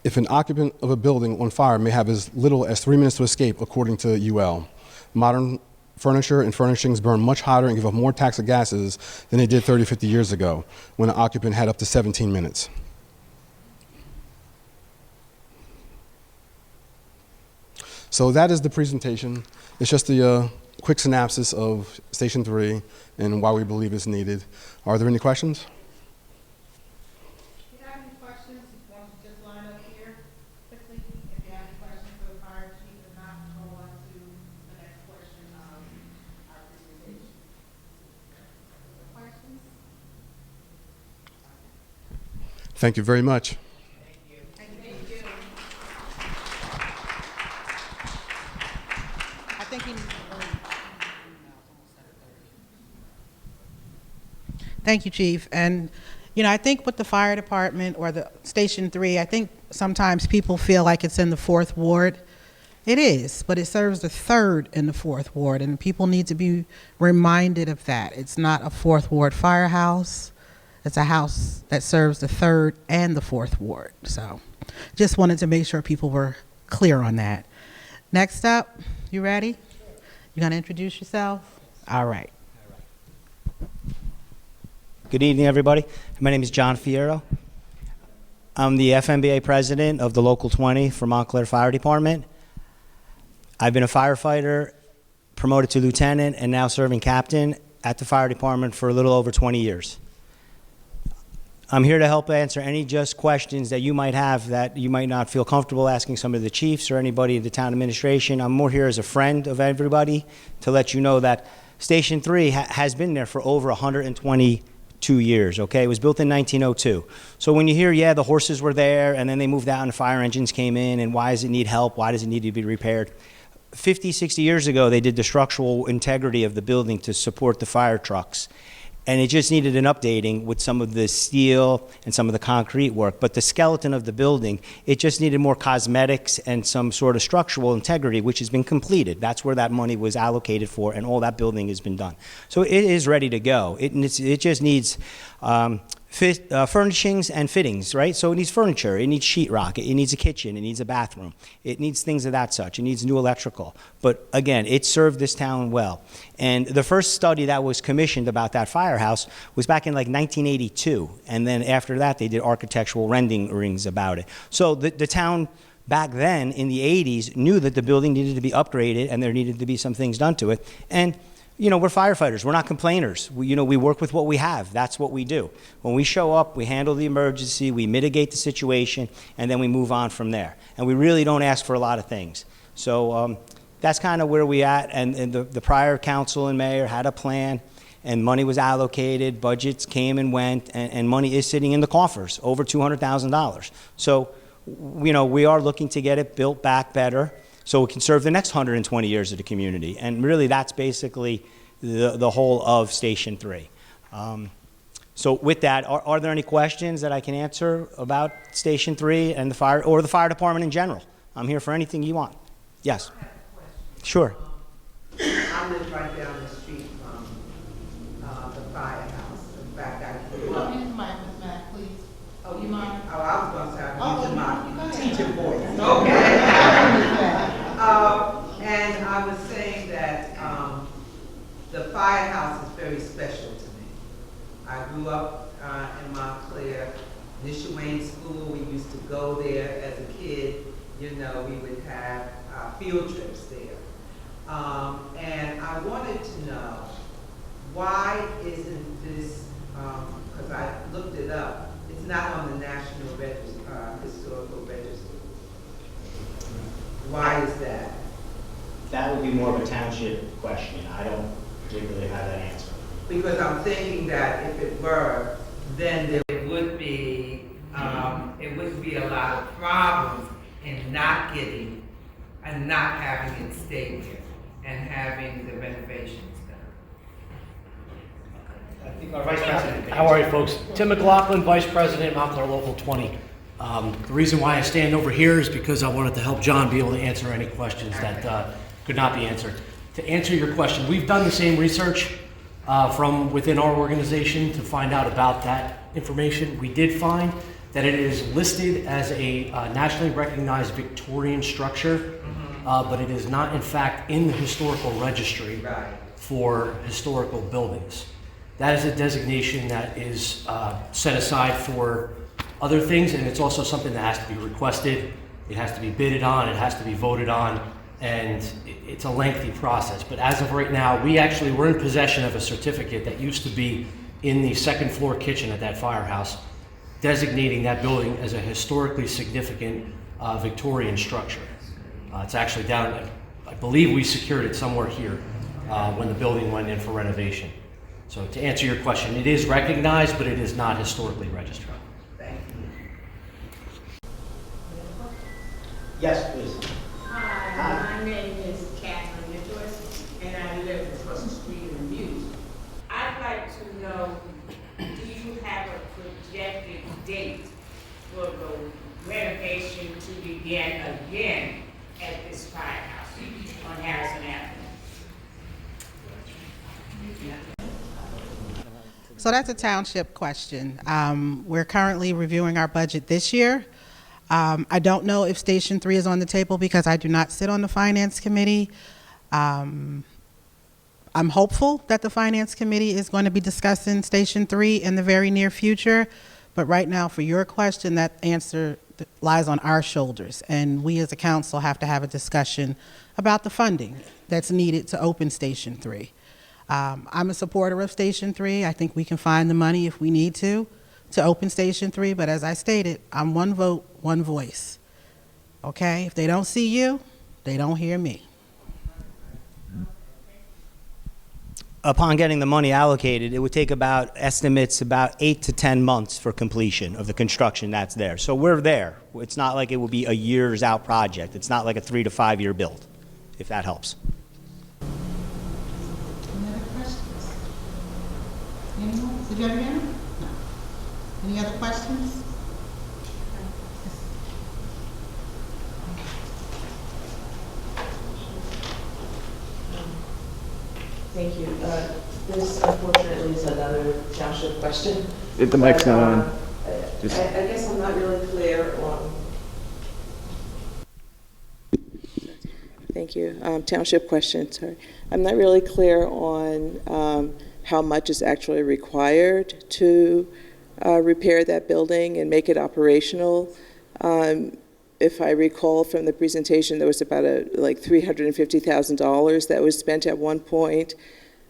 S2: If an occupant of a building on fire may have as little as 3 minutes to escape, according to UL. Modern furniture and furnishings burn much hotter and give off more toxic gases than they did 30, 50 years ago, when an occupant had up to 17 minutes. So that is the presentation. It's just a quick synopsis of Station 3 and why we believe it's needed. Are there any questions?
S1: If you have any questions, why don't you just line up here quickly? If you have any questions for the fire chief, if not, go on to the next portion of our presentation. Questions?
S2: Thank you very much.
S1: Thank you, Chief. And, I think with the fire department or the Station 3, I think sometimes people feel like it's in the 4th ward. It is, but it serves the 3rd and the 4th ward, and people need to be reminded of that. It's not a 4th ward firehouse. It's a house that serves the 3rd and the 4th ward. So just wanted to make sure people were clear on that. Next up, you ready? You gonna introduce yourself? All right.
S3: Good evening, everybody. My name is John Fierro. I'm the FMBA president of the Local 20 for Montclair Fire Department. I've been a firefighter, promoted to lieutenant, and now serving captain at the fire department for a little over 20 years. I'm here to help answer any just questions that you might have that you might not feel comfortable asking some of the chiefs or anybody in the town administration. I'm more here as a friend of everybody to let you know that Station 3 has been there for over 122 years, okay? It was built in 1902. So when you hear, yeah, the horses were there and then they moved out and the fire engines came in and why does it need help? Why does it need to be repaired? 50, 60 years ago, they did the structural integrity of the building to support the fire trucks. And it just needed an updating with some of the steel and some of the concrete work. But the skeleton of the building, it just needed more cosmetics and some sort of structural integrity, which has been completed. That's where that money was allocated for, and all that building has been done. So it is ready to go. It just needs furnishings and fittings, right? So it needs furniture, it needs sheetrock, it needs a kitchen, it needs a bathroom, it needs things of that such, it needs new electrical. But again, it served this town well. And the first study that was commissioned about that firehouse was back in like 1982. And then after that, they did architectural renderings about it. So the town back then in the 80s knew that the building needed to be upgraded and there needed to be some things done to it. And you know, we're firefighters. We're not complainers. We work with what we have. That's what we do. When we show up, we handle the emergency, we mitigate the situation, and then we move on from there. And we really don't ask for a lot of things. So that's kind of where we at. And the prior council and mayor had a plan, and money was allocated, budgets came and went, and money is sitting in the coffers, over $200,000. So, you know, we are looking to get it built back better, so it can serve the next 120 years of the community. And really, that's basically the whole of Station 3. So with that, are there any questions that I can answer about Station 3 and the fire, or the fire department in general? I'm here for anything you want. Yes.
S4: I have a question.
S3: Sure.
S4: I live right down the street from the firehouse. In fact, I grew up.
S1: Use the mic, Ms. Mack, please.
S4: Oh,
S1: you mind?
S4: Oh, I was going to say I'm using my
S1: you
S4: teacher voice.
S1: go
S4: Okay.
S1: ahead.
S4: And I was saying that the firehouse is very special to me. I grew up in Montclair, Nishawane School. We used to go there as a kid. You know, we would have field trips there. And I wanted to know, why isn't this, because I looked it up, it's not on the National Historical Register. Why is that?
S3: That would be more of a township question. I don't particularly have that answer.
S4: Because I'm thinking that if it were, then there would be, it wouldn't be a lot of problems in not getting and not having it stay there and having the renovations done.
S5: I think our Vice President. How are you, folks? Tim McLaughlin, Vice President, Montclair Local 20. The reason why I stand over here is because I wanted to help John be able to answer any questions that could not be answered. To answer your question, we've done the same research from within our organization to find out about that information. We did find that it is listed as a nationally recognized Victorian structure, but it is not, in fact, in the historical registry for historical buildings. That is a designation that is set aside for other things, and it's also something that has to be requested, it has to be bidded on, it has to be voted on, and it's a lengthy process. But as of right now, we're in possession of a certificate that used to be in the second floor kitchen at that firehouse, designating that building as a historically significant Victorian structure. It's actually down, I believe we secured it somewhere here when the building went in for renovation. So to answer your question, it is recognized, but it is not historically registered.
S4: Thank you.
S3: Yes, please.
S6: Hi, my name is Catherine Nicholas, and I live across the street in Muse. I'd like to know, do you have a projected date for the renovation to begin again at this firehouse on Harrison Avenue?
S1: So that's a township question. We're currently reviewing our budget this year. I don't know if Station 3 is on the table because I do not sit on the Finance Committee. I'm hopeful that the Finance Committee is going to be discussing Station 3 in the very near future. But right now, for your question, that answer lies on our shoulders. And we as a council have to have a discussion about the funding that's needed to open Station 3. I'm a supporter of Station 3. I think we can find the money if we need to open Station 3. But as I stated, I'm one vote, one voice. Okay? If they don't see you, they don't hear me.
S3: Upon getting the money allocated, it would take about 8 to 10 months for completion of the construction that's there. So we're there. It's not like it would be a years out project. It's not like a 3 to 5 year build. if that helps.
S1: Any other questions? Anyone? Did you have your hand up? No. Any other questions?
S7: Thank you. This unfortunately is another township question.
S8: If the mic's not on.
S7: I guess I'm not really clear on. Thank you. Township question, sorry. I'm not really clear on how much is actually required to repair that building and make it operational. If I recall from the presentation, there was about like $350,000 that was spent at one point.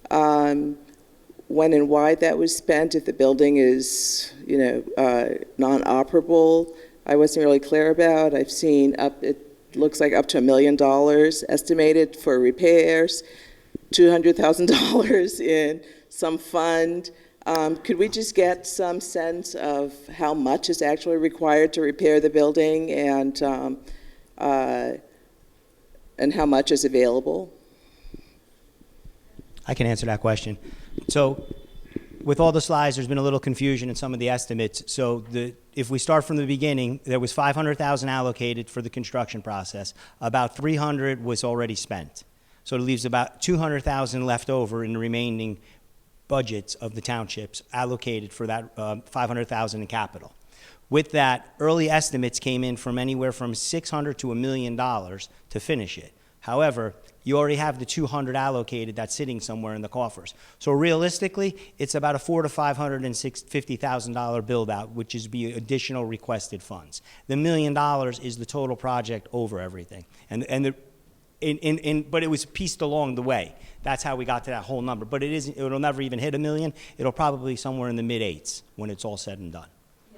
S7: When and why that was spent, if the building is, non-operable, I wasn't really clear about. I've seen it looks like up to $1 million estimated for repairs, $200,000 in some fund. Could we just get some sense of how much is actually required to repair the building and how much is available?
S3: I can answer that question. So with all the slides, there's been a little confusion in some of the estimates. So if we start from the beginning, there was $500,000 allocated for the construction process. About $300,000 was already spent. So it leaves about $200,000 left over in the remaining budgets of the townships allocated for that $500,000 in capital. With that, early estimates came in from anywhere from $600,000 to $1 million to finish it. However, you already have the $200,000 allocated that's sitting somewhere in the coffers. So realistically, it's about a $400,000 to $550,000 build out, which is be additional requested funds. The $1 million is the total project over everything, but it was pieced along the way. That's how we got to that whole number. But it'll never even hit $1 million. It'll probably be somewhere in the mid-8s when it's all said and done.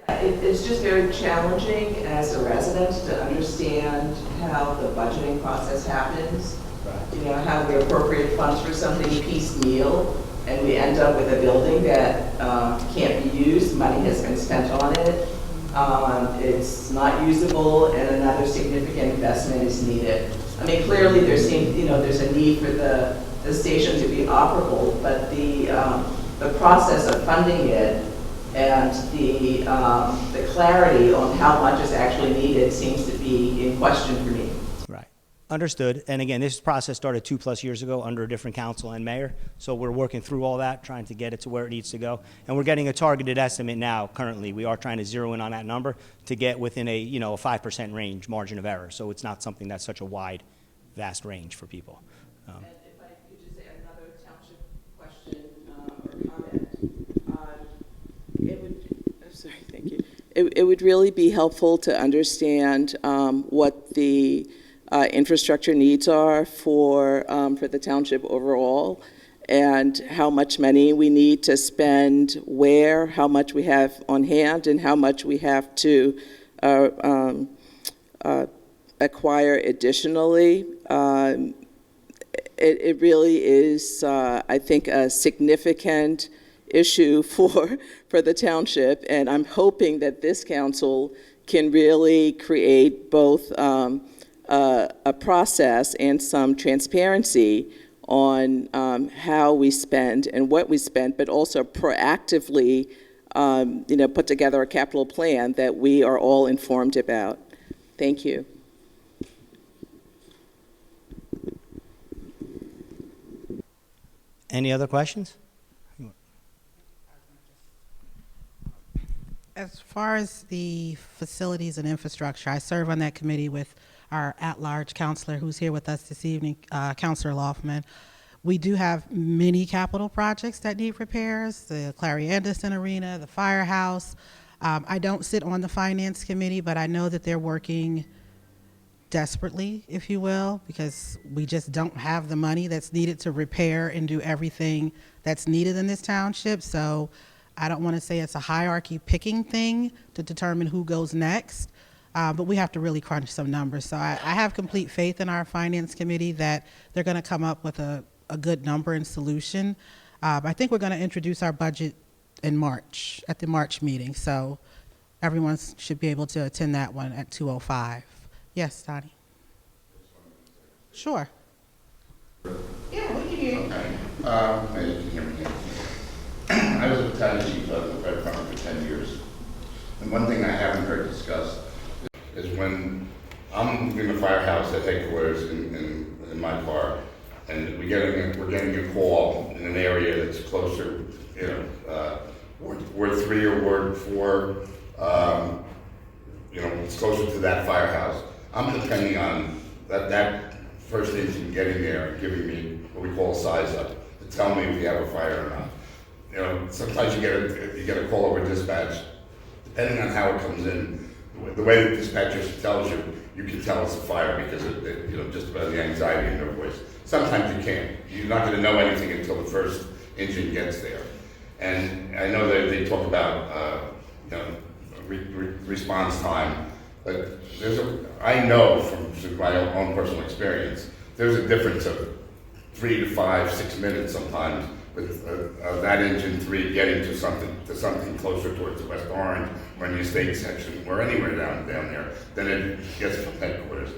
S7: It's just very challenging as a resident to understand how the budgeting process happens. Right. How we appropriate funds for something piecemeal, and we end up with a building that can't be used. Money has been spent on it. It's not usable, and another significant investment is needed. I mean, clearly there's a need for the station to be operable, but the process of funding it and the clarity on how much is actually needed seems to be in question for me.
S3: Right. Understood. And again, this process started 2+ years ago under a different council and mayor. So we're working through all that, trying to get it to where it needs to go. And we're getting a targeted estimate now. Currently, we are trying to zero in on that number to get within a 5% range margin of error. So it's not something that's such a wide, vast range for people.
S7: And if I could just say another township question or comment. It would really be helpful to understand what the infrastructure needs are for the township overall, and how much money we need to spend where, how much we have on hand, and how much we have to acquire additionally. It really is, I think, a significant issue for the township, and I'm hoping that this council can really create both a process and some transparency on how we spend and what we spend, but also proactively put together a capital plan that we are all informed about. Thank you.
S3: Any other questions?
S1: As far as the facilities and infrastructure, I serve on that committee with our at-large counselor who's here with us this evening, Counselor Loftman. We do have many capital projects that need repairs, the Clary Anderson Arena, the Firehouse. I don't sit on the finance committee, but I know that they're working desperately, if you will, because we just don't have the money that's needed to repair and do everything that's needed in this township. So I don't want to say it's a hierarchy picking thing to determine who goes next, but we have to really crunch some numbers. So I have complete faith in our finance committee that they're going to come up with a good number and solution. I think we're going to introduce our budget in March, at the March meeting. So everyone should be able to attend that one at 2:05. Yes, Donnie? Sure.
S4: Yeah, we can hear you.
S8: Okay. Maybe you can hear me now. I was a battalion chief of the fire department for 10 years. And one thing I haven't heard discussed is when I'm in the firehouse at headquarters in my car, and we're getting a call in an area that's closer, Ward 3 or Ward 4, it's closer to that firehouse. I'm depending on that first engine getting there and giving me what we call a size up to tell me if you have a fire or not. Sometimes you get a call over dispatch, depending on how it comes in. The way the dispatcher tells you, you can tell it's a fire because just about the anxiety in their voice. Sometimes you can't. You're not going to know anything until the first engine gets there. And I know that they talk about response time, but I know from my own personal experience, there's a difference of 3 to 5, 6 minutes sometimes with that engine 3 getting to something closer towards the West Orange or in the estate section or anywhere down there than it gets from headquarters.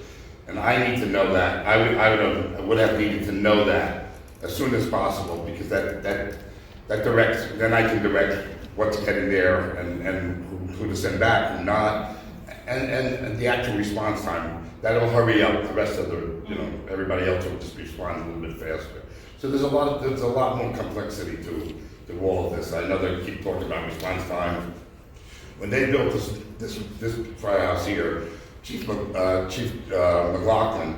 S8: And I need to know that. I would have needed to know that as soon as possible, because that directs, then I can direct what's heading there and who to send back, who not, and the actual response time. That'll hurry up the rest of everybody else will just respond a little bit faster. So there's a lot more complexity to all of this. I know they keep talking about response time. When they built this firehouse here, Chief McLaughlin,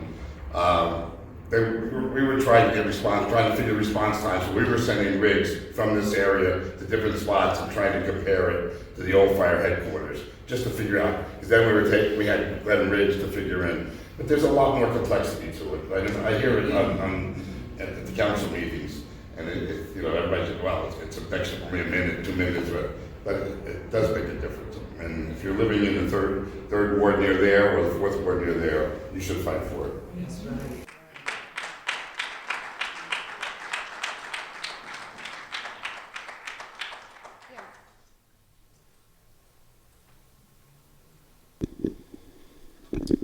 S8: we were trying to figure response time. So we were sending rigs from this area to different spots and trying to compare it to the old fire headquarters, just to figure out. Because then we had Glen Ridge to figure in. But there's a lot more complexity to it. I hear it at the council meetings, and everybody says, well, it's an extra probably a minute, 2 minutes, but it does make a difference. And if you're living in the third ward near there or the 4th ward near there, you should fight for it.
S4: That's right.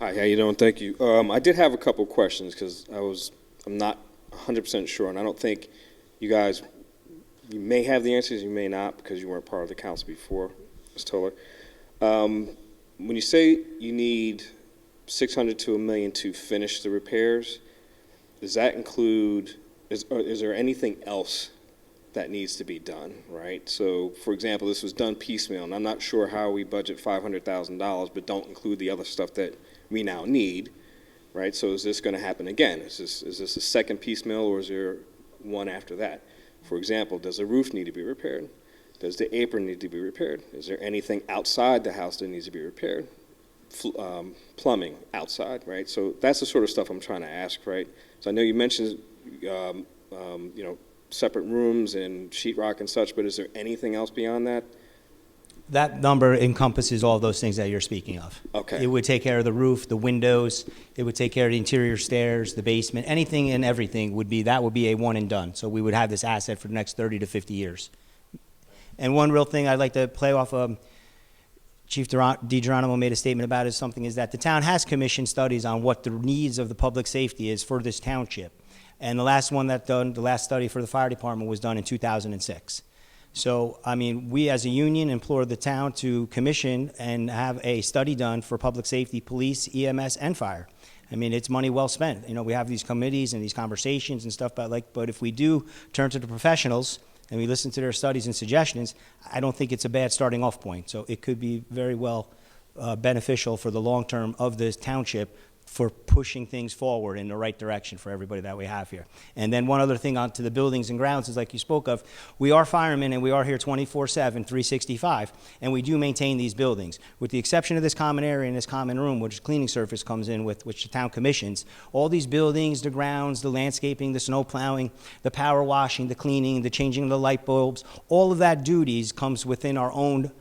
S9: Hi, how you doing? Thank you. I did have a couple questions because I'm not 100% sure, and I don't think you may have the answers, you may not, because you weren't part of the council before, Ms. Toller. When you say you need $600 to $1 million to finish the repairs, does that include, is there anything else that needs to be done, right? So, for example, this was done piecemeal, and I'm not sure how we budget $500,000, but don't include the other stuff that we now need, right? So is this going to happen again? Is this a second piecemeal, or is there one after that? For example, does the roof need to be repaired? Does the apron need to be repaired? Is there anything outside the house that needs to be repaired? Plumbing outside, right? So that's the sort of stuff I'm trying to ask, right? So I know you mentioned, separate rooms and sheetrock and such, but is there anything else beyond that?
S3: That number encompasses all those things that you're speaking of.
S9: Okay.
S3: It would take care of the roof, the windows, it would take care of the interior stairs, the basement, anything and everything would be a one and done. So we would have this asset for the next 30 to 50 years. And one real thing I'd like to play off of, Chief DiGeronimo made a statement about is that the town has commissioned studies on what the needs of the public safety is for this township. And the last study for the fire department was done in 2006. So, I mean, we as a union implore the town to commission and have a study done for public safety, police, EMS, and fire. I mean, it's money well spent. We have these committees and these conversations and stuff, but if we do turn to the professionals and we listen to their studies and suggestions, I don't think it's a bad starting off point. So it could be very well beneficial for the long term of this township for pushing things forward in the right direction for everybody that we have here. And then one other thing onto the buildings and grounds is, like you spoke of, we are firemen and we are here 24/7, 365, and we do maintain these buildings. With the exception of this common area and this common room, which cleaning service comes in with, which the town commissions, all these buildings, the grounds, the landscaping, the snow plowing, the power washing, the cleaning, the changing of the light bulbs, all of that duties comes within our own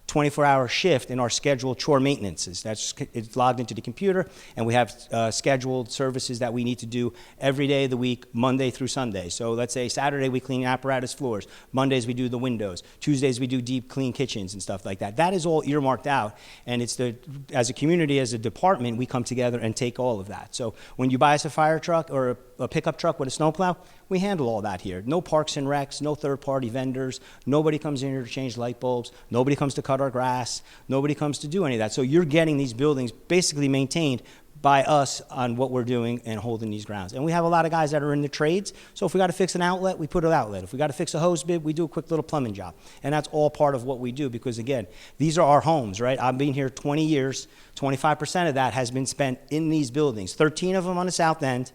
S3: 24-hour shift in our scheduled chore maintenances. It's logged into the computer, and we have scheduled services that we need to do every day of the week, Monday through Sunday. So let's say Saturday we clean apparatus floors, Mondays we do the windows, Tuesdays we do deep clean kitchens and stuff like that. That is all earmarked out, and as a community, as a department, we come together and take all of that. So when you buy us a fire truck or a pickup truck with a snowplow, we handle all that here. No parks and recs, no third-party vendors. Nobody comes in here to change light bulbs. Nobody comes to cut our grass. Nobody comes to do any of that. So you're getting these buildings basically maintained by us on what we're doing and holding these grounds. And we have a lot of guys that are in the trades. So if we got to fix an outlet, we put an outlet. If we got to fix a hose bib, we do a quick little plumbing job. And that's all part of what we do because, again, these are our homes, right? I've been here 20 years. 25% of that has been spent in these buildings, 13 of them on the south end.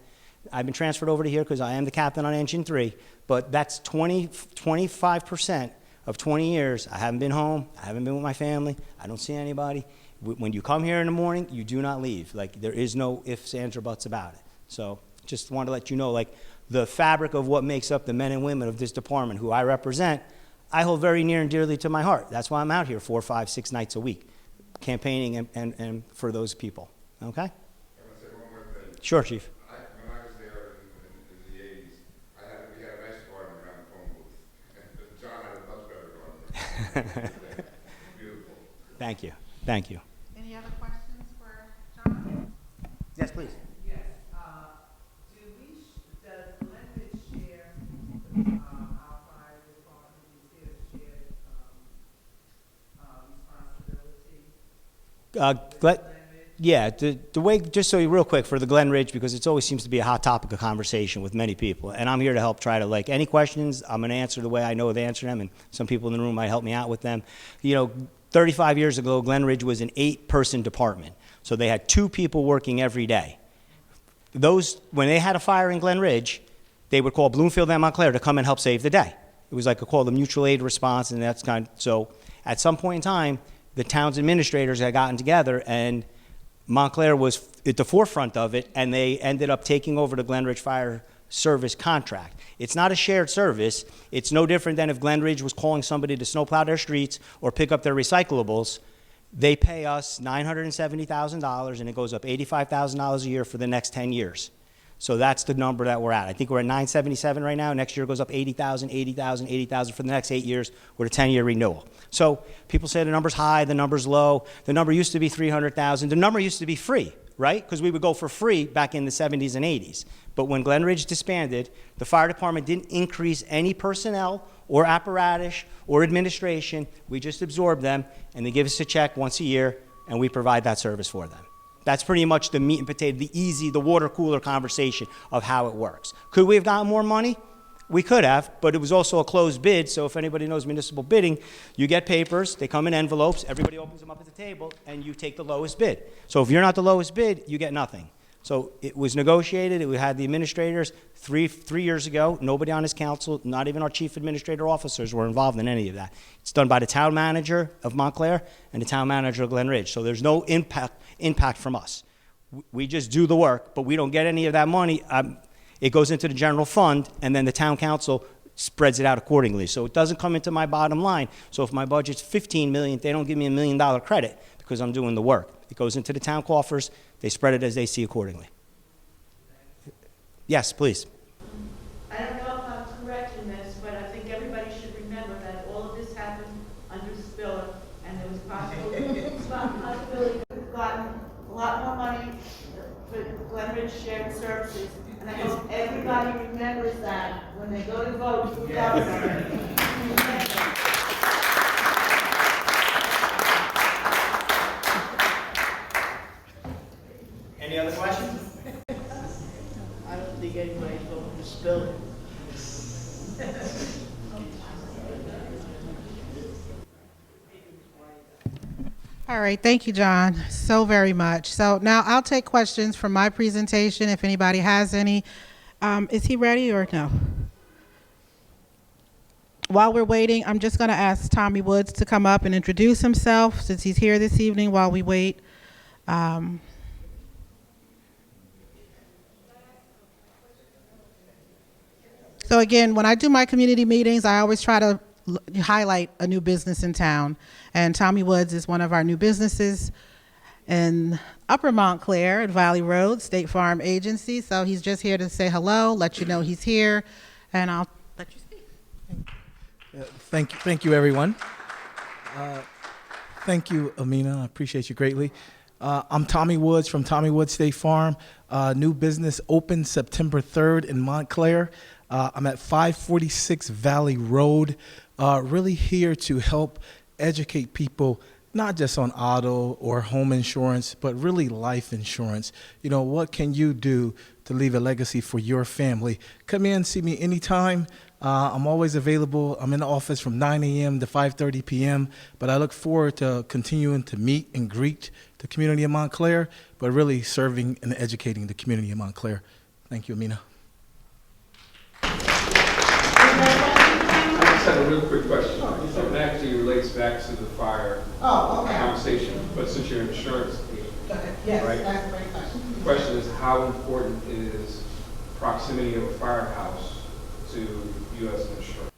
S3: I've been transferred over to here because I am the captain on Engine 3, but that's 25% of 20 years. I haven't been home. I haven't been with my family. I don't see anybody. When you come here in the morning, you do not leave. Like, there is no ifs, ands, or buts about it. So just wanted to let you know, like, the fabric of what makes up the men and women of this department who I represent, I hold very near and dearly to my heart. That's why I'm out here 4, 5, 6 nights a week campaigning and for those people. Okay?
S8: I want to say one more thing.
S3: Sure, Chief.
S8: When I was there in the 80s, we had a nice garden around the phone booth. John had a much better garden. Beautiful.
S3: Thank you. Thank you.
S1: Any other questions for John?
S3: Yes, please.
S4: Yes, does Glenwood share, our fire department, is there shared, responsibility?
S3: Yeah, the way, just so you real quick, for the Glen Ridge, because it always seems to be a hot topic of conversation with many people, and I'm here to help try to, like, any questions, I'm going to answer the way I know to answer them, and some people in the room might help me out with them. 35 years ago, Glen Ridge was an 8-person department, so they had 2 people working every day. When they had a fire in Glen Ridge, they would call Bloomfield and Montclair to come and help save the day. It was like a call, the mutual aid response, and that's so at some point in time, the town's administrators had gotten together, and Montclair was at the forefront of it, and they ended up taking over the Glen Ridge Fire Service contract. It's not a shared service. It's no different than if Glen Ridge was calling somebody to snowplow their streets or pick up their recyclables. They pay us $970,000, and it goes up $85,000 a year for the next 10 years. So that's the number that we're at. I think we're at $977 right now. Next year it goes up $80,000, $80,000, $80,000 for the next 8 years with a 10-year renewal. So people say the number's high, the number's low. The number used to be $300,000. The number used to be free, right? Because we would go for free back in the 70s and 80s. But when Glen Ridge disbanded, the fire department didn't increase any personnel or apparatus or administration. We just absorbed them, and they give us a check once a year, and we provide that service for them. That's pretty much the meat and potato, the water cooler conversation of how it works. Could we have gotten more money? We could have, but it was also a closed bid, so if anybody knows municipal bidding, you get papers, they come in envelopes, everybody opens them up at the table, and you take the lowest bid. So if you're not the lowest bid, you get nothing. So it was negotiated. We had the administrators three years ago. Nobody on his council, not even our chief administrator officers, were involved in any of that. It's done by the town manager of Montclair and the town manager of Glen Ridge. So there's no impact from us. We just do the work, but we don't get any of that money. It goes into the general fund, and then the town council spreads it out accordingly. So it doesn't come into my bottom line. So if my budget's $15 million, they don't give me $1 million credit because I'm doing the work. It goes into the town coffers. They spread it as they see accordingly. Yes, please.
S6: I don't know if I'm correct in this, but I think everybody should remember that all of this happened under Spiller, and there was possibility to have gotten a lot more money for Glen Ridge Shared Services. And I hope everybody remembers that when they go to vote for governor.
S3: Any other questions?
S6: I don't think anybody's voting for Spiller.
S1: All right, thank you, John, so very much. So now I'll take questions from my presentation if anybody has any. Is he ready or no? While we're waiting, I'm just going to ask Tommy Woods to come up and introduce himself since he's here this evening while we wait. So again, when I do my community meetings, I always try to highlight a new business in town. And Tommy Woods is one of our new businesses in Upper Montclair at Valley Road, State Farm Agency. So he's just here to say hello, let you know he's here, and I'll let you speak.
S10: Thank you, everyone. Thank you, Amina. I appreciate you greatly. I'm Tommy Woods from Tommy Woods State Farm. New business opened September 3rd in Montclair. I'm at 546 Valley Road. Really here to help educate people, not just on auto or home insurance, but really life insurance. You know, what can you do to leave a legacy for your family? Come in, see me anytime. I'm always available. I'm in the office from 9 a.m. to 5:30 p.m., but I look forward to continuing to meet and greet the community of Montclair, but really serving and educating the community of Montclair. Thank you, Amina.
S11: I just had a real quick question. So it actually relates back to the fire conversation, but since you're an insurance agent,
S1: Yes,
S11: right?
S1: that's a great question.
S11: The question is, how important is proximity of a firehouse to you as an insurer?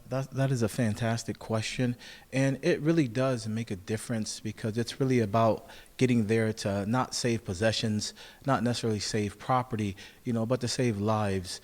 S10: That is a fantastic question, and it really does make a difference because it's really about getting there to not save possessions, not necessarily save property, but to save lives.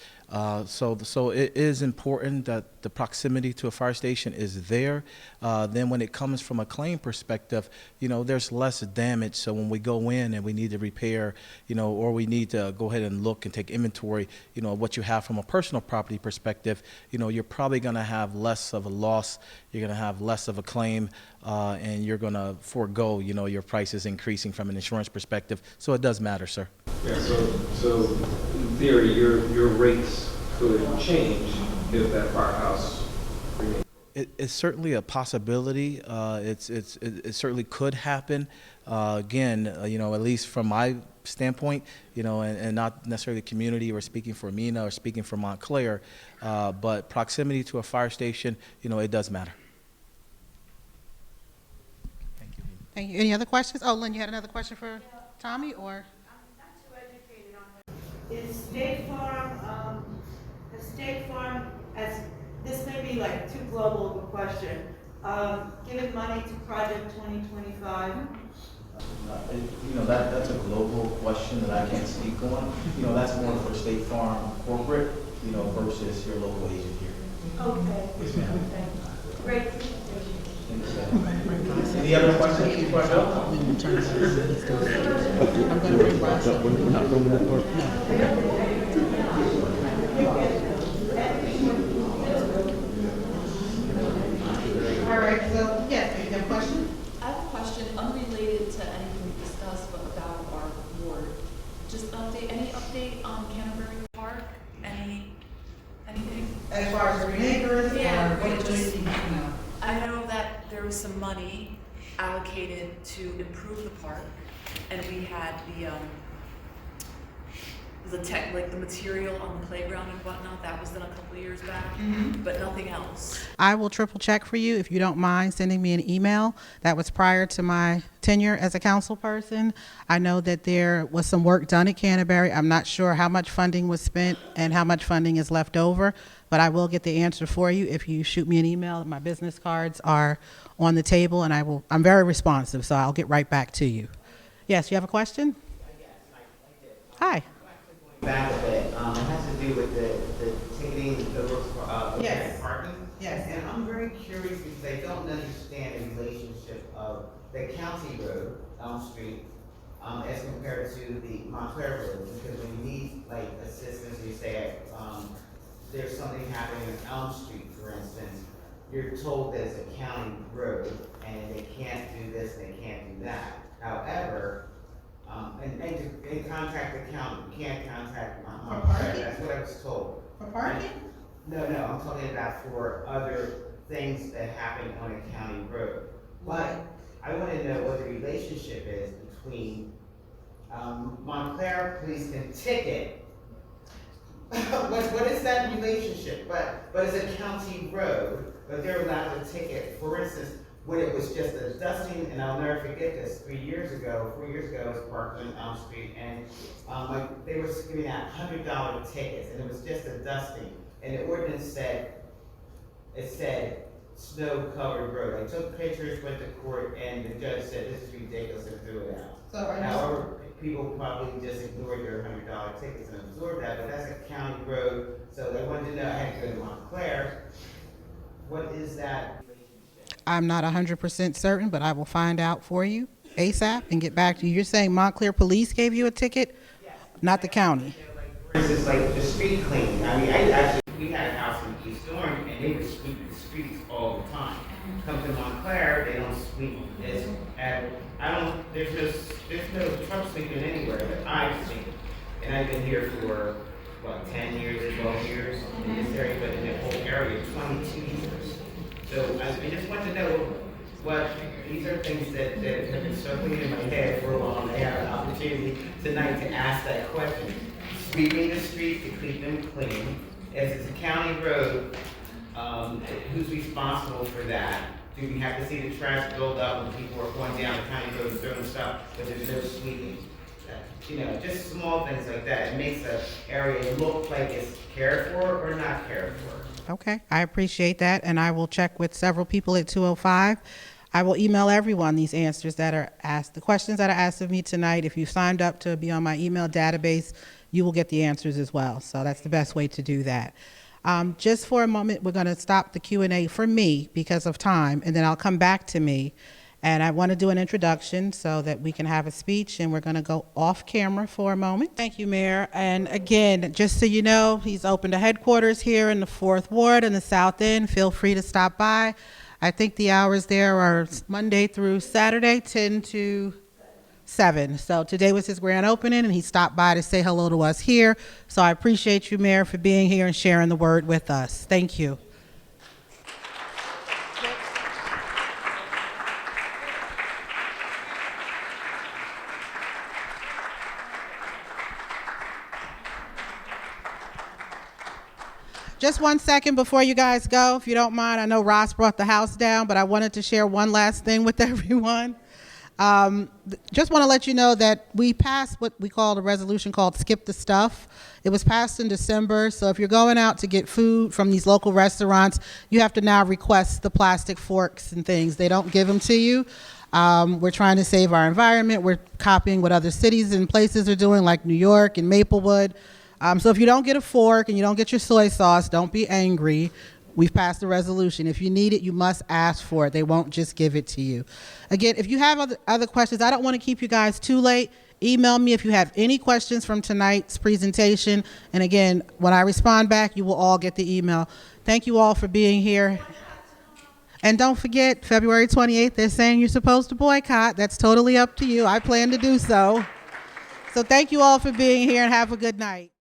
S10: So it is important that the proximity to a fire station is there. Then when it comes from a claim perspective, there's less damage. So when we go in and we need to repair, or we need to go ahead and look and take inventory, of what you have from a personal property perspective, you're probably going to have less of a loss. You're going to have less of a claim, and you're going to forego, your prices increasing from an insurance perspective. So it does matter, sir.
S11: Yeah, so in theory, your rates could change if that firehouse remains.
S10: It's certainly a possibility. It certainly could happen. Again, at least from my standpoint, and not necessarily the community or speaking for Amina or speaking for Montclair, but proximity to a fire station, it does matter. Thank you.
S1: Thank you. Any other questions? Oh, Lynn, you had another question for Tommy, or?
S6: Is State Farm, as this may be like too global of a question, giving money to Project 2025?
S12: That's a global question that I can't speak on. That's more for State Farm corporate, versus your local agent here.
S6: Okay.
S12: Yes, ma'am.
S6: Okay. Great.
S12: Any other questions before I go?
S1: I'm going to bring Ross up. All right, so, yes, you have a question?
S13: I have a question unrelated to anything we discussed, but about our ward. Just any update on Canterbury Park? Anything?
S1: As far as the neighbors?
S13: Yeah,
S1: or what
S13: just-
S1: do you know?
S13: I know that there was some money allocated to improve the park, and we had the material on the playground and whatnot. That was done a couple of years back, but nothing else.
S1: I will triple check for you if you don't mind sending me an email. That was prior to my tenure as a council person. I know that there was some work done at Canterbury. I'm not sure how much funding was spent and how much funding is left over, but I will get the answer for you if you shoot me an email. My business cards are on the table, and I'm very responsive, so I'll get right back to you. Yes, you have a question? Hi.
S14: Back a bit, it has to do with the ticketing, the
S4: Yes.
S14: parking.
S4: Yes.
S14: And I'm very curious because I don't understand the relationship of the county road, Elm Street, as compared to the Montclair road. Because when you need like assistance, you say, there's something happening on Elm Street, for instance, you're told that it's a county road and they can't do this, they can't do that. However, and contact the county, you can't contact Montclair, that's what I was told.
S1: For parking?
S14: No, I'm talking about for other things that happen on a county road. But I want to know what the relationship is between Montclair police can ticket. What is that relationship? But it's a county road, but they're allowed to ticket, for instance, when it was just a dusting, and I'll never forget this, 4 years ago, I was parked on Elm Street, and they were giving out $100 tickets, and it was just a dusting. And the ordinance said snow-covered road. I took pictures, went to court, and the judge said, this is ridiculous, and threw it out. However, people probably just ignored their $100 tickets and absorbed that, but that's a county road, so they wanted to know, I had to go to Montclair. What is that?
S1: I'm not 100% certain, but I will find out for you ASAP and get back to you. You're saying Montclair Police gave you a ticket? Not the county?
S14: For instance, like the street cleaning. I mean, we had a house in East Orange, and they were sweeping the streets all the time. Come to Montclair, they don't sweep. There's no truck sweeping anywhere that I've seen. And I've been here for, 10 years or 12 years in this area, but in the whole area, 22 years. So I just want to know these are things that have been circling in my head for a while. I have an opportunity tonight to ask that question. Sweeping the streets to keep them clean. As it's a county road, who's responsible for that? Do we have to see the trash build up when people are going down the county road and throwing stuff, but there's no sweeping? Just small things like that. It makes the area look like it's cared for or not cared for.
S1: Okay, I appreciate that, and I will check with several people at 205. I will email everyone these answers that are asked, the questions that are asked of me tonight. If you signed up to be on my email database, you will get the answers as well. So that's the best way to do that. Just for a moment, we're going to stop the Q&A for me because of time, and then I'll come back to me. And I want to do an introduction so that we can have a speech, and we're going to go off camera for a moment. Thank you, Mayor. And again, just so you know, he's opened a headquarters here in the 4th Ward in the South End. Feel free to stop by. I think the hours there are Monday through Saturday, 10 to 7. So today was his grand opening, and he stopped by to say hello to us here. So I appreciate you, Mayor, for being here and sharing the word with us. Thank you. Just 1 second before you guys go, if you don't mind. I know Ross brought the house down, but I wanted to share one last thing with everyone. Just want to let you know that we passed what we called a resolution called Skip the Stuff. It was passed in December, so if you're going out to get food from these local restaurants, you have to now request the plastic forks and things. They don't give them to you. We're trying to save our environment. We're copying what other cities and places are doing, like New York and Maplewood. So if you don't get a fork and you don't get your soy sauce, don't be angry. We've passed a resolution. If you need it, you must ask for it. They won't just give it to you. Again, if you have other questions, I don't want to keep you guys too late. Email me if you have any questions from tonight's presentation. And again, when I respond back, you will all get the email. Thank you all for being here. And don't forget, February 28th, they're saying you're supposed to boycott. That's totally up to you. I plan to do so. So thank you all for being here, and have a good night.